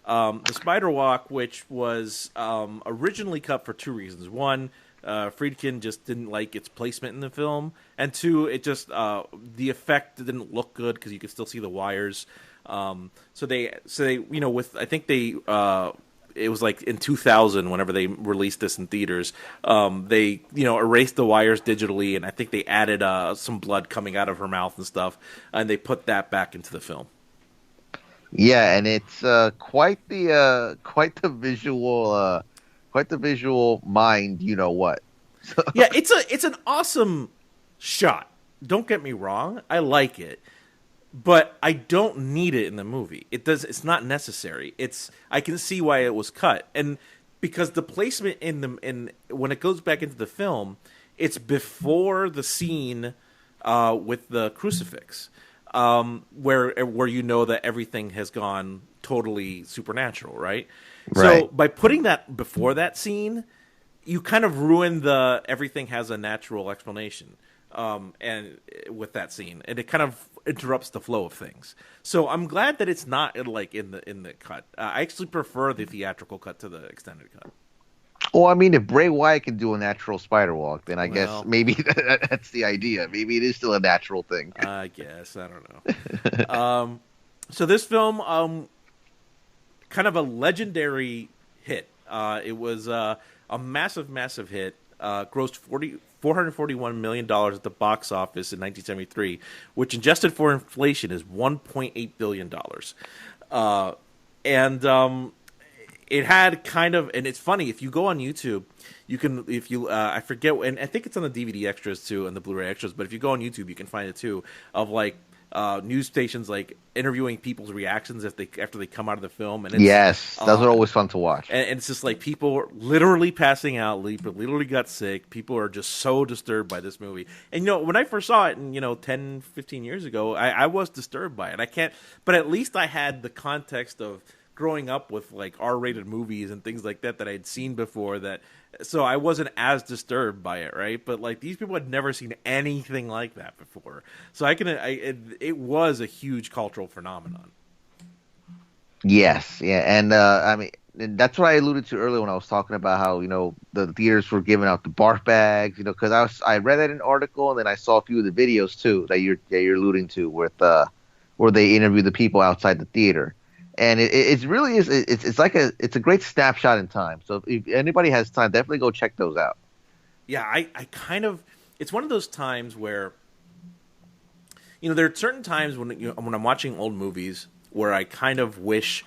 The spider walk, which was originally cut for two reasons. One, Friedkin just didn't like its placement in the film, and two, it just the effect didn't look good because you could still see the wires. So they it was like in 2000, whenever they released this in theaters, they erased the wires digitally, and I think they added some blood coming out of her mouth and stuff, and they put that back into the film. Yeah, and it's quite the visual mind. You know what? Yeah, it's an awesome shot. Don't get me wrong, I like it. But I don't need it in the movie. It's not necessary. I can see why it was cut, and because the placement when it goes back into the film, it's before the scene with the crucifix, where that everything has gone totally supernatural, right? Right. So by putting that before that scene, you kind of ruin everything has a natural explanation. And with that scene, and it kind of interrupts the flow of things. So I'm glad that it's not like in the cut. I actually prefer the theatrical cut to the extended cut. Well, I mean, if Bray Wyatt can do a natural spider walk, then I guess Well. maybe that's the idea. Maybe it is still a natural thing. I guess. I don't know. So this film, kind of a legendary hit. It was a massive, massive hit. Grossed $441 million at the box office in 1973, which adjusted for inflation is $1.8 billion. It had kind of, and it's funny, if you go on YouTube, you can, I forget, and I think it's on the DVD extras too, and the Blu-ray extras, but if you go on YouTube, you can find it too, of like, news stations like interviewing people's reactions after they come out of the film, and it's, yes, those are always fun to watch. And it's just like people are literally passing out, people literally got sick, people are just so disturbed by this movie. And when I first saw it, and 10, 15 years ago, I was disturbed by it. But at least I had the context of growing up with like R-rated movies and things like that I'd seen before, so I wasn't as disturbed by it, right? But like these people had never seen anything like that before, so it was a huge cultural phenomenon. Yes, yeah, and I mean that's what I alluded to earlier when I was talking about how the theaters were giving out the barf bags, because I read that in an article, and then I saw a few of the videos too that you're alluding to with where they interview the people outside the theater. And it really is. It's a great snapshot in time. So if anybody has time, definitely go check those out. Yeah, I kind of. It's one of those times where, there are certain times when I'm watching old movies where I kind of wish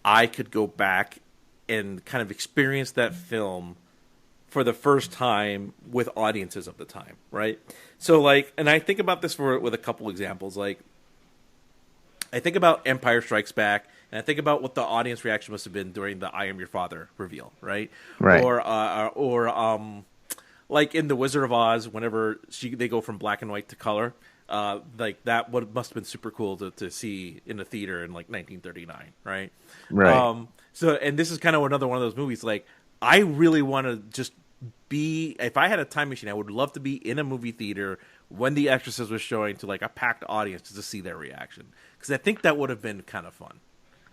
I could go back and kind of experience that film for the first time with audiences of the time, right? So and I think about this with a couple examples. Like, I think about Empire Strikes Back. And I think about what the audience reaction must have been during the "I Am Your Father" reveal, right? Right. Or like in The Wizard of Oz, whenever they go from black and white to color, like that must have been super cool to see in a theater in like 1939, right? Right. So, and this is kind of another one of those movies. Like, I really want to just be. If I had a time machine, I would love to be in a movie theater when The Exorcist was showing to like a packed audience to see their reaction, because I think that would have been kind of fun.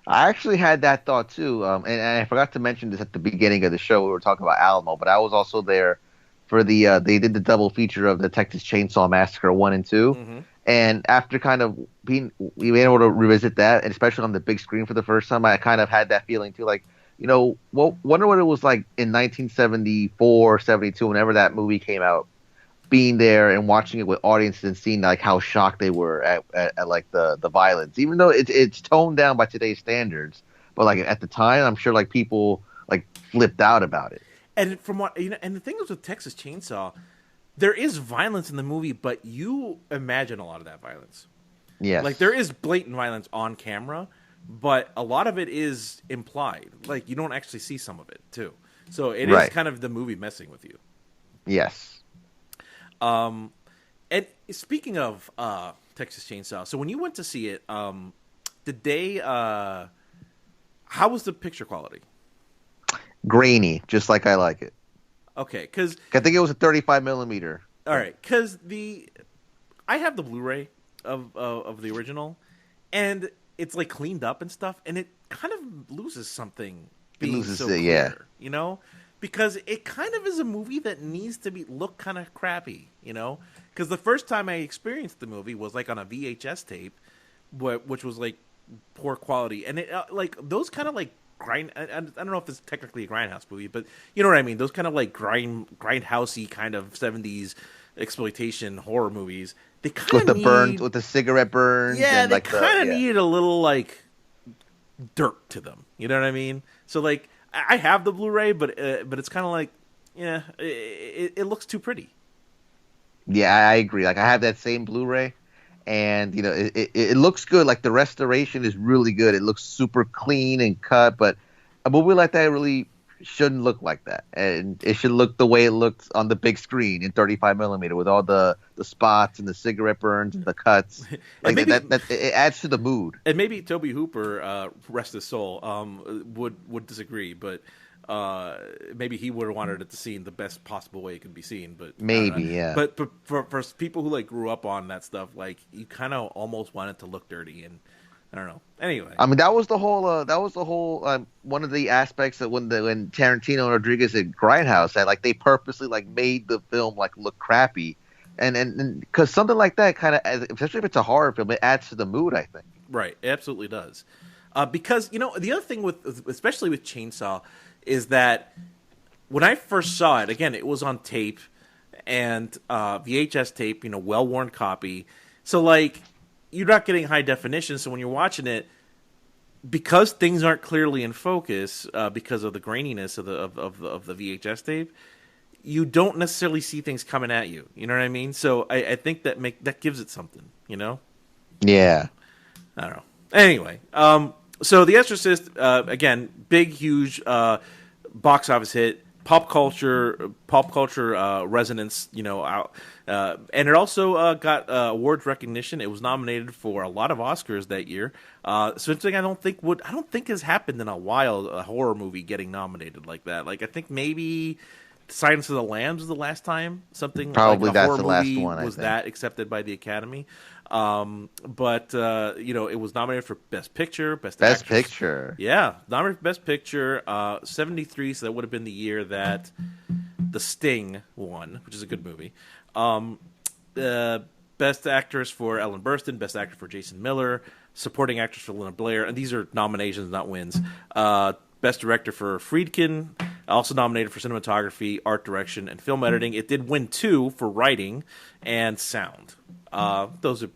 I actually had that thought too, and I forgot to mention this at the beginning of the show. We were talking about Alamo, but I was also there for they did the double feature of the Texas Chainsaw Massacre 1 and 2, Mm-hmm. and after kind of being able to revisit that, and especially on the big screen for the first time, I kind of had that feeling too, like, wonder what it was like in 1974, 72, whenever that movie came out, being there and watching it with audiences and seeing like how shocked they were at like the violence, even though it's toned down by today's standards, but like at the time, I'm sure like people like flipped out about it. And from what and the thing is with Texas Chainsaw, there is violence in the movie, but you imagine a lot of that violence. Yes, like there is blatant violence on camera, but a lot of it is implied. Like you don't actually see some of it too, so it is kind of the movie messing with you. Yes. And speaking of Texas Chainsaw, so when you went to see it, did they? How was the picture quality? Grainy, just like I like it. Okay, because I think it was a 35 millimeter. All right, because I have the Blu-ray of the original, and it's like cleaned up and stuff, and it kind of loses something. Being It loses so it, clear, because it kind of is a movie that needs to look kind of crappy, Because the first time I experienced the movie was like on a VHS tape, which was like poor quality, and it like those kind of like grind. I don't know if it's technically a grindhouse movie, but you know what I mean. Those kind of like grindhousey kind of 70s exploitation horror movies. They kind of burns, with the cigarette burns. Yeah, and they like kind of need a little like dirt to them. You know what I mean? So like. I have the Blu-ray, but it's kind of like, it looks too pretty. Yeah, I agree. Like I have that same Blu-ray, and it looks good. Like the restoration is really good. It looks super clean and cut, but a movie like that really shouldn't look like that, and it should look the way it looks on the big screen in 35 millimeter with all the spots and the cigarette burns and the cuts. Like maybe, that it adds to the mood. And maybe Toby Hooper, rest his soul, would disagree, but maybe he would have wanted it to see in the best possible way it could be seen. But maybe, yeah. But for people who like grew up on that stuff, like you kind of almost want it to look dirty, and I don't know. Anyway, I mean, that was the whole. One of the aspects that when Tarantino and Rodriguez at Grindhouse had, like, they purposely like made the film like look crappy, and because something like that kind of, especially if it's a horror film, it adds to the mood. I think. Right, it absolutely does. Because the other thing especially with Chainsaw, is that when I first saw it, again, it was on tape and VHS tape, well-worn copy. So like, you're not getting high definition. So when you're watching it, because things aren't clearly in focus, because of the graininess of the VHS tape, you don't necessarily see things coming at you. You know what I mean? So I think that gives it something. Yeah. I don't know. Anyway, so The Exorcist, again, big, huge box office hit. Pop culture resonance, and it also got awards recognition. It was nominated for a lot of Oscars that year. Something I don't think has happened in a while. A horror movie getting nominated like that. Like, I think maybe Silence of the Lambs was the last time something probably like a that's horror the last movie one was that accepted by the Academy. But it was nominated for Best Picture, Best Picture. Yeah, nominated for Best Picture. 73, so that would have been the year that The Sting won, which is a good movie. Best Actress for Ellen Burstyn, Best Actor for Jason Miller, Supporting Actress for Linda Blair, and these are nominations, not wins. Best Director for Friedkin, also nominated for cinematography, art direction, and film editing. It did win 2 for writing and sound. Those are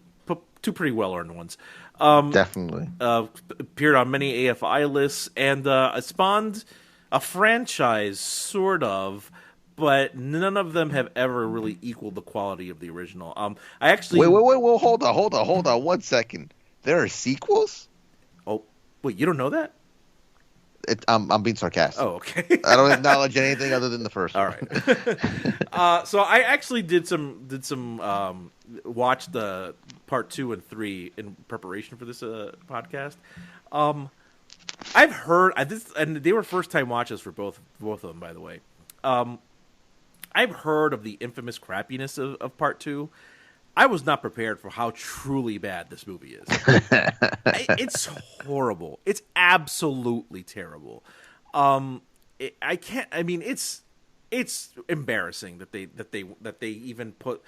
two pretty well-earned ones. Definitely. Appeared on many AFI lists, and spawned a franchise, sort of, but none of them have ever really equaled the quality of the original. I actually... Wait, hold on 1 second. There are sequels? Oh, wait, you don't know that? I'm being sarcastic. Oh, okay. I don't acknowledge anything other than the first one. All right. So I actually did some watched the part 2 and 3 in preparation for this podcast. I've heard and they were first time watches for both of them, by the way. I've heard of the infamous crappiness of part 2. I was not prepared for how truly bad this movie is. It's horrible. It's absolutely terrible. I can't. I mean, it's embarrassing that they even put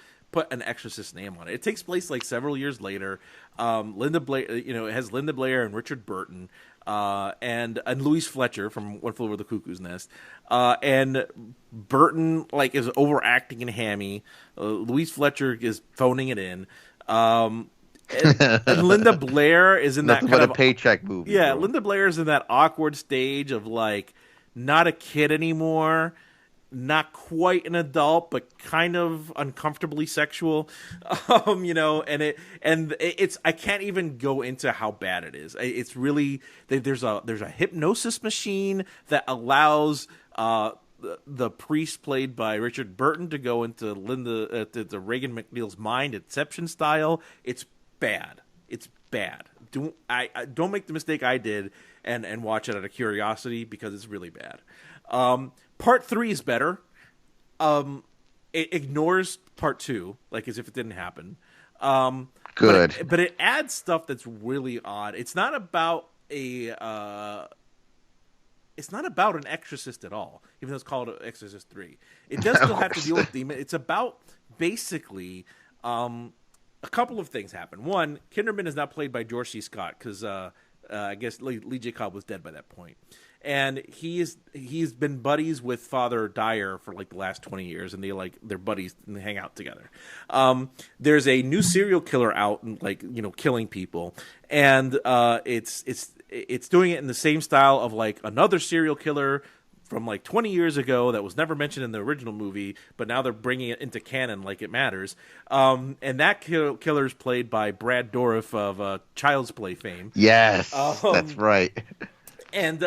an Exorcist name on it. It takes place like several years later. Linda Blair, it has Linda Blair and Richard Burton, and Louise Fletcher from One Flew Over the Cuckoo's Nest. And Burton like is overacting and hammy. Louise Fletcher is phoning it in. And Linda Blair is in that kind of a paycheck movie. Yeah, bro. Linda Blair is in that awkward stage of like not a kid anymore, not quite an adult, but kind of uncomfortably sexual. And it's I can't even go into how bad it is. It's really there's a hypnosis machine that allows the priest played by Richard Burton to go into to Reagan McNeil's mind, Inception style. It's bad. It's bad. Don't make the mistake I did and watch it out of curiosity, because it's really bad. Part 3 is better. It ignores part 2, like as if it didn't happen. Good. But it adds stuff that's really odd. It's not about an exorcist at all, even though it's called Exorcist 3. It does still have to deal with demon. It's about basically a couple of things happen. One, Kinderman is not played by George C. Scott because I guess Lee J. Cobb was dead by that point. And he's been buddies with Father Dyer for like the last 20 years, and they're buddies and they hang out together. There's a new serial killer out and killing people, and it's doing it in the same style of like another serial killer from like 20 years ago that was never mentioned in the original movie, but now they're bringing it into canon like it matters. And that killer is played by Brad Dourif of Child's Play fame. Yes, that's right. And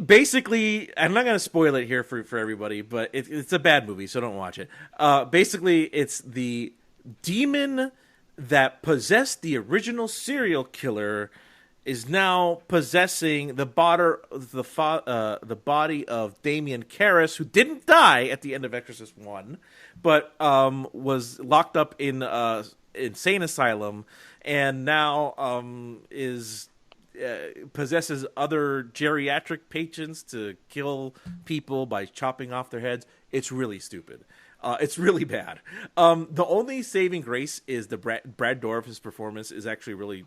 basically, I'm not going to spoil it here for everybody, but it's a bad movie, so don't watch it. Basically, it's the demon that possessed the original serial killer is now possessing the body of Damien Karras, who didn't die at the end of Exorcist 1, but was locked up in insane asylum, and now possesses other geriatric patients to kill people by chopping off their heads. It's really stupid. It's really bad. The only saving grace is the Brad Dourif's performance is actually really,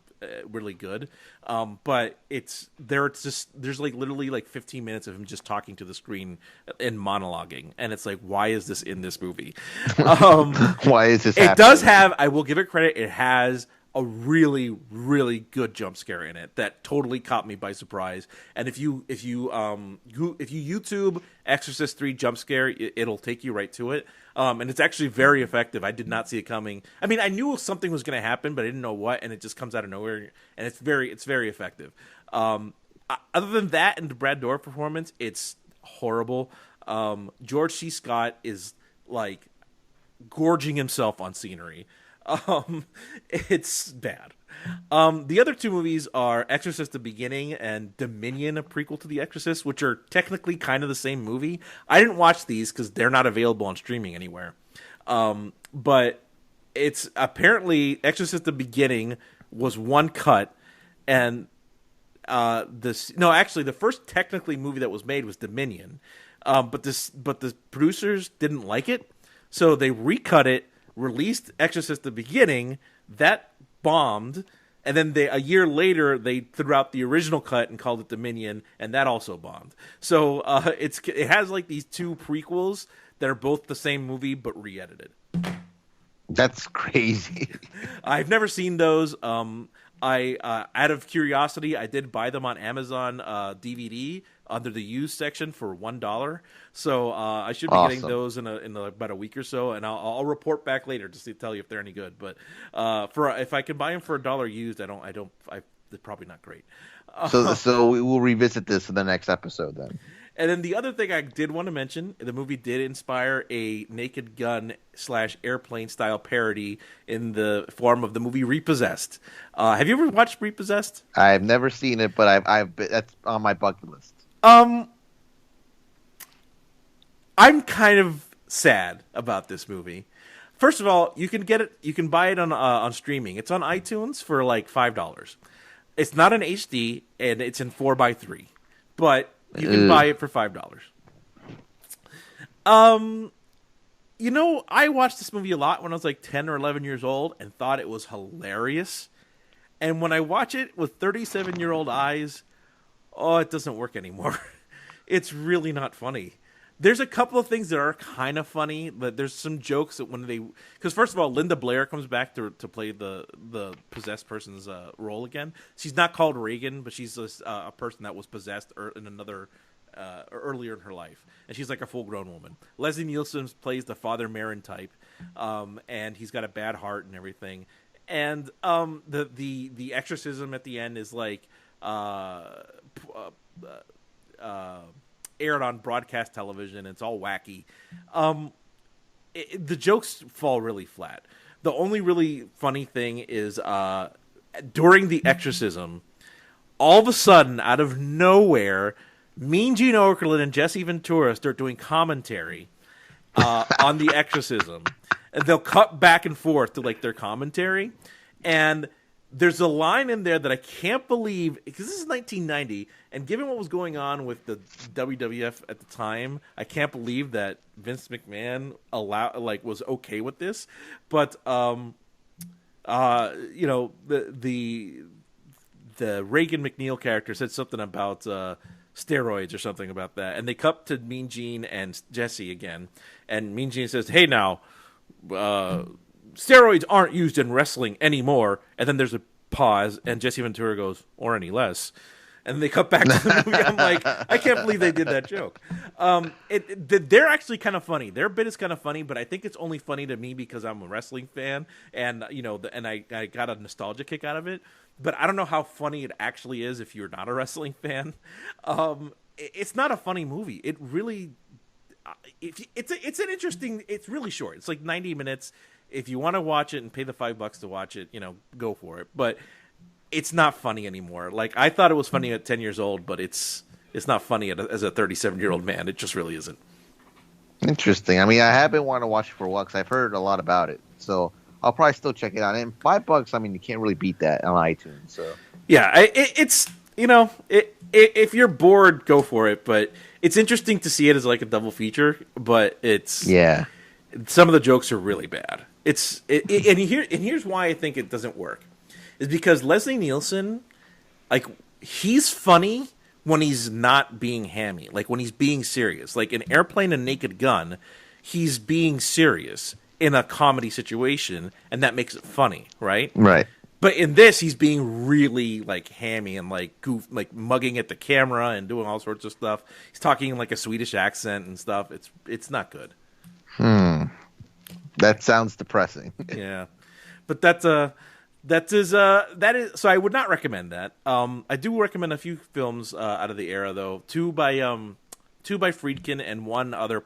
really good. But there's like literally like 15 minutes of him just talking to the screen and monologuing, and it's like, why is this in this movie? Why is this happening? It does have, I will give it credit, it has a really, really good jump scare in it that totally caught me by surprise. And if you YouTube Exorcist 3 jump scare, it'll take you right to it. And it's actually very effective. I did not see it coming. I mean, I knew something was going to happen, but I didn't know what, and it just comes out of nowhere, and it's very effective. Other than that and the Brad Dourif performance, it's horrible. George C. Scott is like gorging himself on scenery. It's bad. The other two movies are Exorcist: The Beginning and Dominion, a prequel to The Exorcist, which are technically kind of the same movie. I didn't watch these because they're not available on streaming anywhere. But it's apparently Exorcist: The Beginning was one cut, and the first technically movie that was made was Dominion, but the producers didn't like it, so they recut it. Released Exorcist: The Beginning, that bombed, and then a year later they threw out the original cut and called it Dominion, and that also bombed. So it has like these two prequels that are both the same movie but re-edited. That's crazy. I've never seen those. I out of curiosity, I did buy them on Amazon DVD under the used section for $1. So I should be getting those in about a week or so, and I'll report back later just to tell you if they're any good. But if I can buy them for $1 used, they're probably not great. So we will revisit this in the next episode then. And then the other thing I did want to mention, the movie did inspire a Naked Gun / airplane style parody in the form of the movie Repossessed. Have you ever watched Repossessed? I've never seen it, but that's on my bucket list. I'm kind of sad about this movie. First of all, you can get it. You can buy it on streaming. It's on iTunes for like $5. It's not in HD and it's in 4:3, but you can buy it for $5. I watched this movie a lot when I was like 10 or 11 years old and thought it was hilarious. And when I watch it with 37-year-old eyes, it doesn't work anymore. It's really not funny. There's a couple of things that are kind of funny, but there's some jokes that because first of all, Linda Blair comes back to play the possessed person's role again. She's not called Reagan, but she's a person that was possessed in another earlier in her life, and she's like a full-grown woman. Leslie Nielsen plays the Father Merrin type, and he's got a bad heart and everything. And the exorcism at the end is like aired on broadcast television. It's all wacky. The jokes fall really flat. The only really funny thing is during the exorcism, all of a sudden, out of nowhere, Mean Gene Okerlund and Jesse Ventura start doing commentary on the exorcism. And they'll cut back and forth to like their commentary. And there's a line in there that I can't believe, because this is 1990, and given what was going on with the WWF at the time, I can't believe that Vince McMahon was okay with this. But the Reagan McNeil character said something about steroids or something about that, and they cut to Mean Gene and Jesse again, and Mean Gene says, "Hey now, steroids aren't used in wrestling anymore." And then there's a pause, and Jesse Ventura goes, "Or any less." And they cut back to the movie. I'm like, I can't believe they did that joke. They're actually kind of funny. Their bit is kind of funny, but I think it's only funny to me because I'm a wrestling fan, and and I got a nostalgia kick out of it. But I don't know how funny it actually is if you're not a wrestling fan. It's not a funny movie. It really, it's an interesting. It's really short. It's like 90 minutes. If you want to watch it and pay the $5 to watch it, go for it. But it's not funny anymore. Like, I thought it was funny at 10 years old, but it's not funny as a 37-year-old man. It just really isn't. Interesting. I mean, I have been wanting to watch it for a while because I've heard a lot about it. So I'll probably still check it out. And $5, I mean, you can't really beat that on iTunes. So yeah, it's if you're bored, go for it. But it's interesting to see it as like a double feature. But some of the jokes are really bad. And here's why I think it doesn't work, is because Leslie Nielsen, like, he's funny when he's not being hammy, like when he's being serious. Like in Airplane and Naked Gun, he's being serious in a comedy situation, and that makes it funny, right? Right. But in this, he's being really like hammy and like mugging at the camera and doing all sorts of stuff. He's talking in like a Swedish accent and stuff. It's not good. That sounds depressing. Yeah, but that is so I would not recommend that. I do recommend a few films out of the era though. Two by Friedkin and one other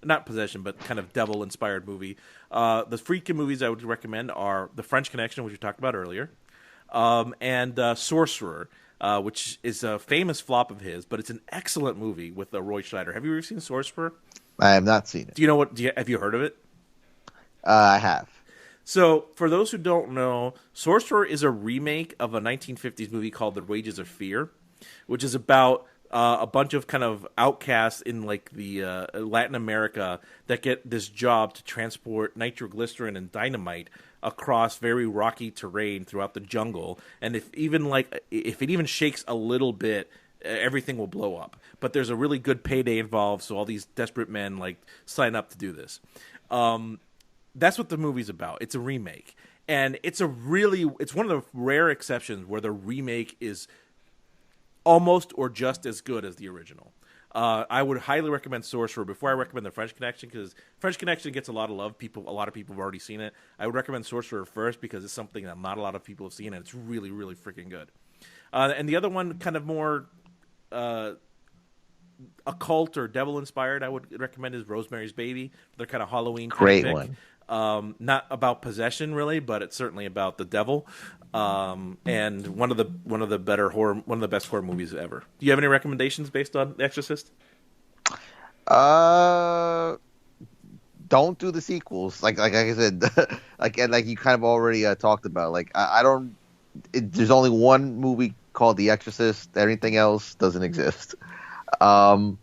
not possession, but kind of devil-inspired movie. The Friedkin movies I would recommend are The French Connection, which we talked about earlier, and Sorcerer, which is a famous flop of his, but it's an excellent movie with Roy Scheider. Have you ever seen Sorcerer? I have not seen it. Do you know have you heard of it? I have. So, for those who don't know, Sorcerer is a remake of a 1950s movie called The Wages of Fear, which is about a bunch of kind of outcasts in like the Latin America that get this job to transport nitroglycerin and dynamite across very rocky terrain throughout the jungle. And if it even shakes a little bit, everything will blow up. But there's a really good payday involved, so all these desperate men like sign up to do this. That's what the movie's about. It's a remake. And it's one of the rare exceptions where the remake is almost or just as good as the original. I would highly recommend Sorcerer before I recommend The French Connection, because French Connection gets a lot of love. A lot of people have already seen it. I would recommend Sorcerer first because it's something that not a lot of people have seen, and it's really, really freaking good. And the other one, kind of more occult or devil-inspired, I would recommend is Rosemary's Baby. They're kind of Halloween. Great one. Not about possession really, but it's certainly about the devil. And one of the best horror movies ever. Do you have any recommendations based on The Exorcist? Don't do the sequels. Like I said, like you kind of already talked about. Like I don't. There's only one movie called The Exorcist. Everything else doesn't exist. Off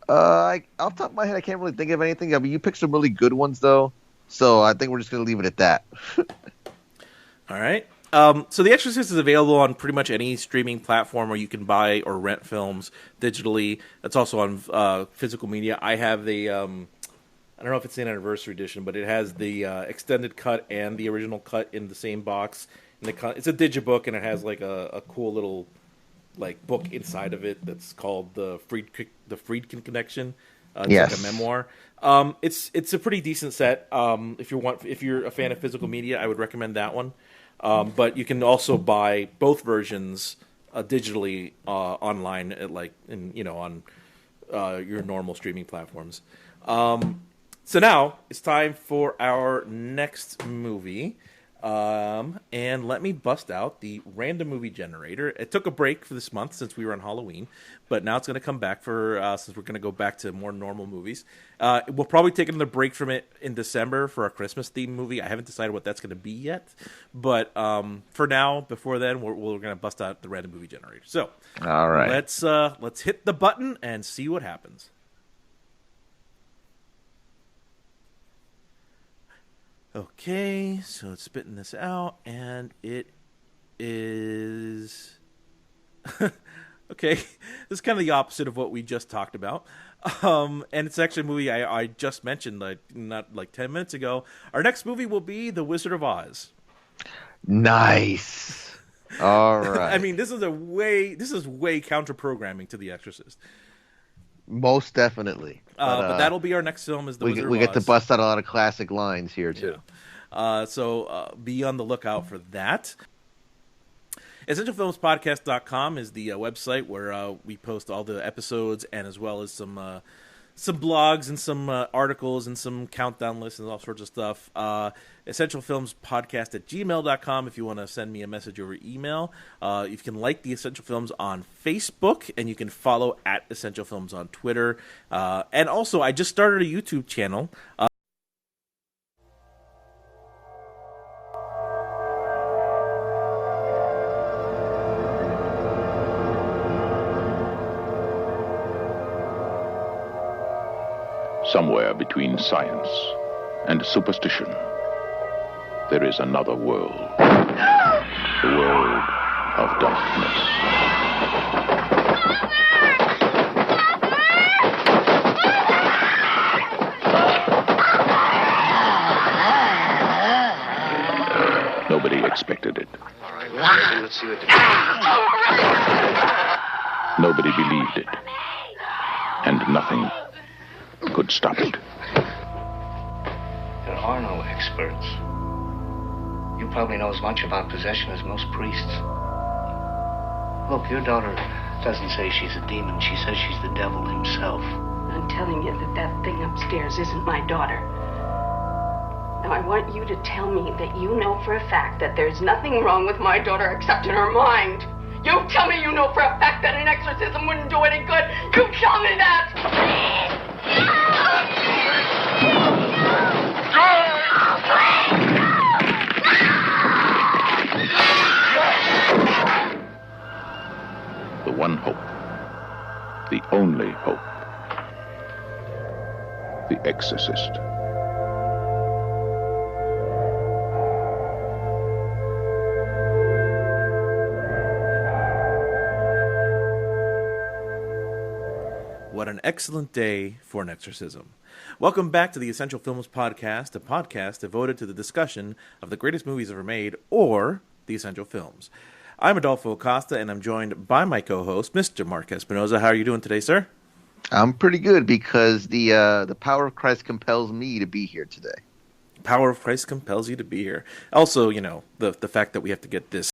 the top of my head, I can't really think of anything. I mean, you picked some really good ones though. So I think we're just going to leave it at that. All right. So The Exorcist is available on pretty much any streaming platform where you can buy or rent films digitally. It's also on physical media. I have the, I don't know if it's an anniversary edition, but it has the extended cut and the original cut in the same box. It's a digibook, and it has like a cool little like book inside of it that's called the Friedkin Connection. It's like a memoir. It's a pretty decent set. If you're a fan of physical media, I would recommend that one. But you can also buy both versions digitally online at on your normal streaming platforms. So now it's time for our next movie. And let me bust out the random movie generator. It took a break for this month since we were on Halloween, but now it's going to come back since we're going to go back to more normal movies. We'll probably take another break from it in December for a Christmas themed movie. I haven't decided what that's going to be yet, but for now, before then, we're going to bust out the random movie generator. So, all right, let's hit the button and see what happens. Okay, so it's spitting this out, and it is... okay, this is kind of the opposite of what we just talked about. And it's actually a movie I just mentioned, not 10 minutes ago. Our next movie will be The Wizard of Oz. Nice. All right. I mean, this is way counter-programming to The Exorcist. Most definitely. But that'll be our next film, is The Wizard of Oz. We get to bust out a lot of classic lines here, too. Yeah. So be on the lookout for that. EssentialFilmsPodcast.com is the website where we post all the episodes, and as well as some blogs and some articles and some countdown lists and all sorts of stuff. EssentialFilmsPodcast@gmail.com if you want to send me a message over email. You can like the Essential Films on Facebook, and you can follow @Essential Films on Twitter. And also, I just started a YouTube channel. between science and superstition, there is another world. The world of darkness. Nobody expected it. All right, let's see what the... Nobody believed it. And nothing could stop it. There are no experts. You probably know as much about possession as most priests. Look, your daughter doesn't say she's a demon. She says she's the devil himself. I'm telling you that that thing upstairs isn't my daughter. Now, I want you to tell me that you know for a fact that there's nothing wrong with my daughter except in her mind. You tell me you know for a fact that an exorcism wouldn't do any good. You tell me that! The one hope. The only hope. The Exorcist. What an excellent day for an exorcism. Welcome back to the Essential Films Podcast, a podcast devoted to the discussion of the greatest movies ever made, or the essential films. I'm Adolfo Acosta, and I'm joined by my co-host, Mr. Mark Espinoza. How are you doing today, sir? I'm pretty good because the power of Christ compels me to be here today. Power of Christ compels you to be here. Also, you know, the fact that we have to get this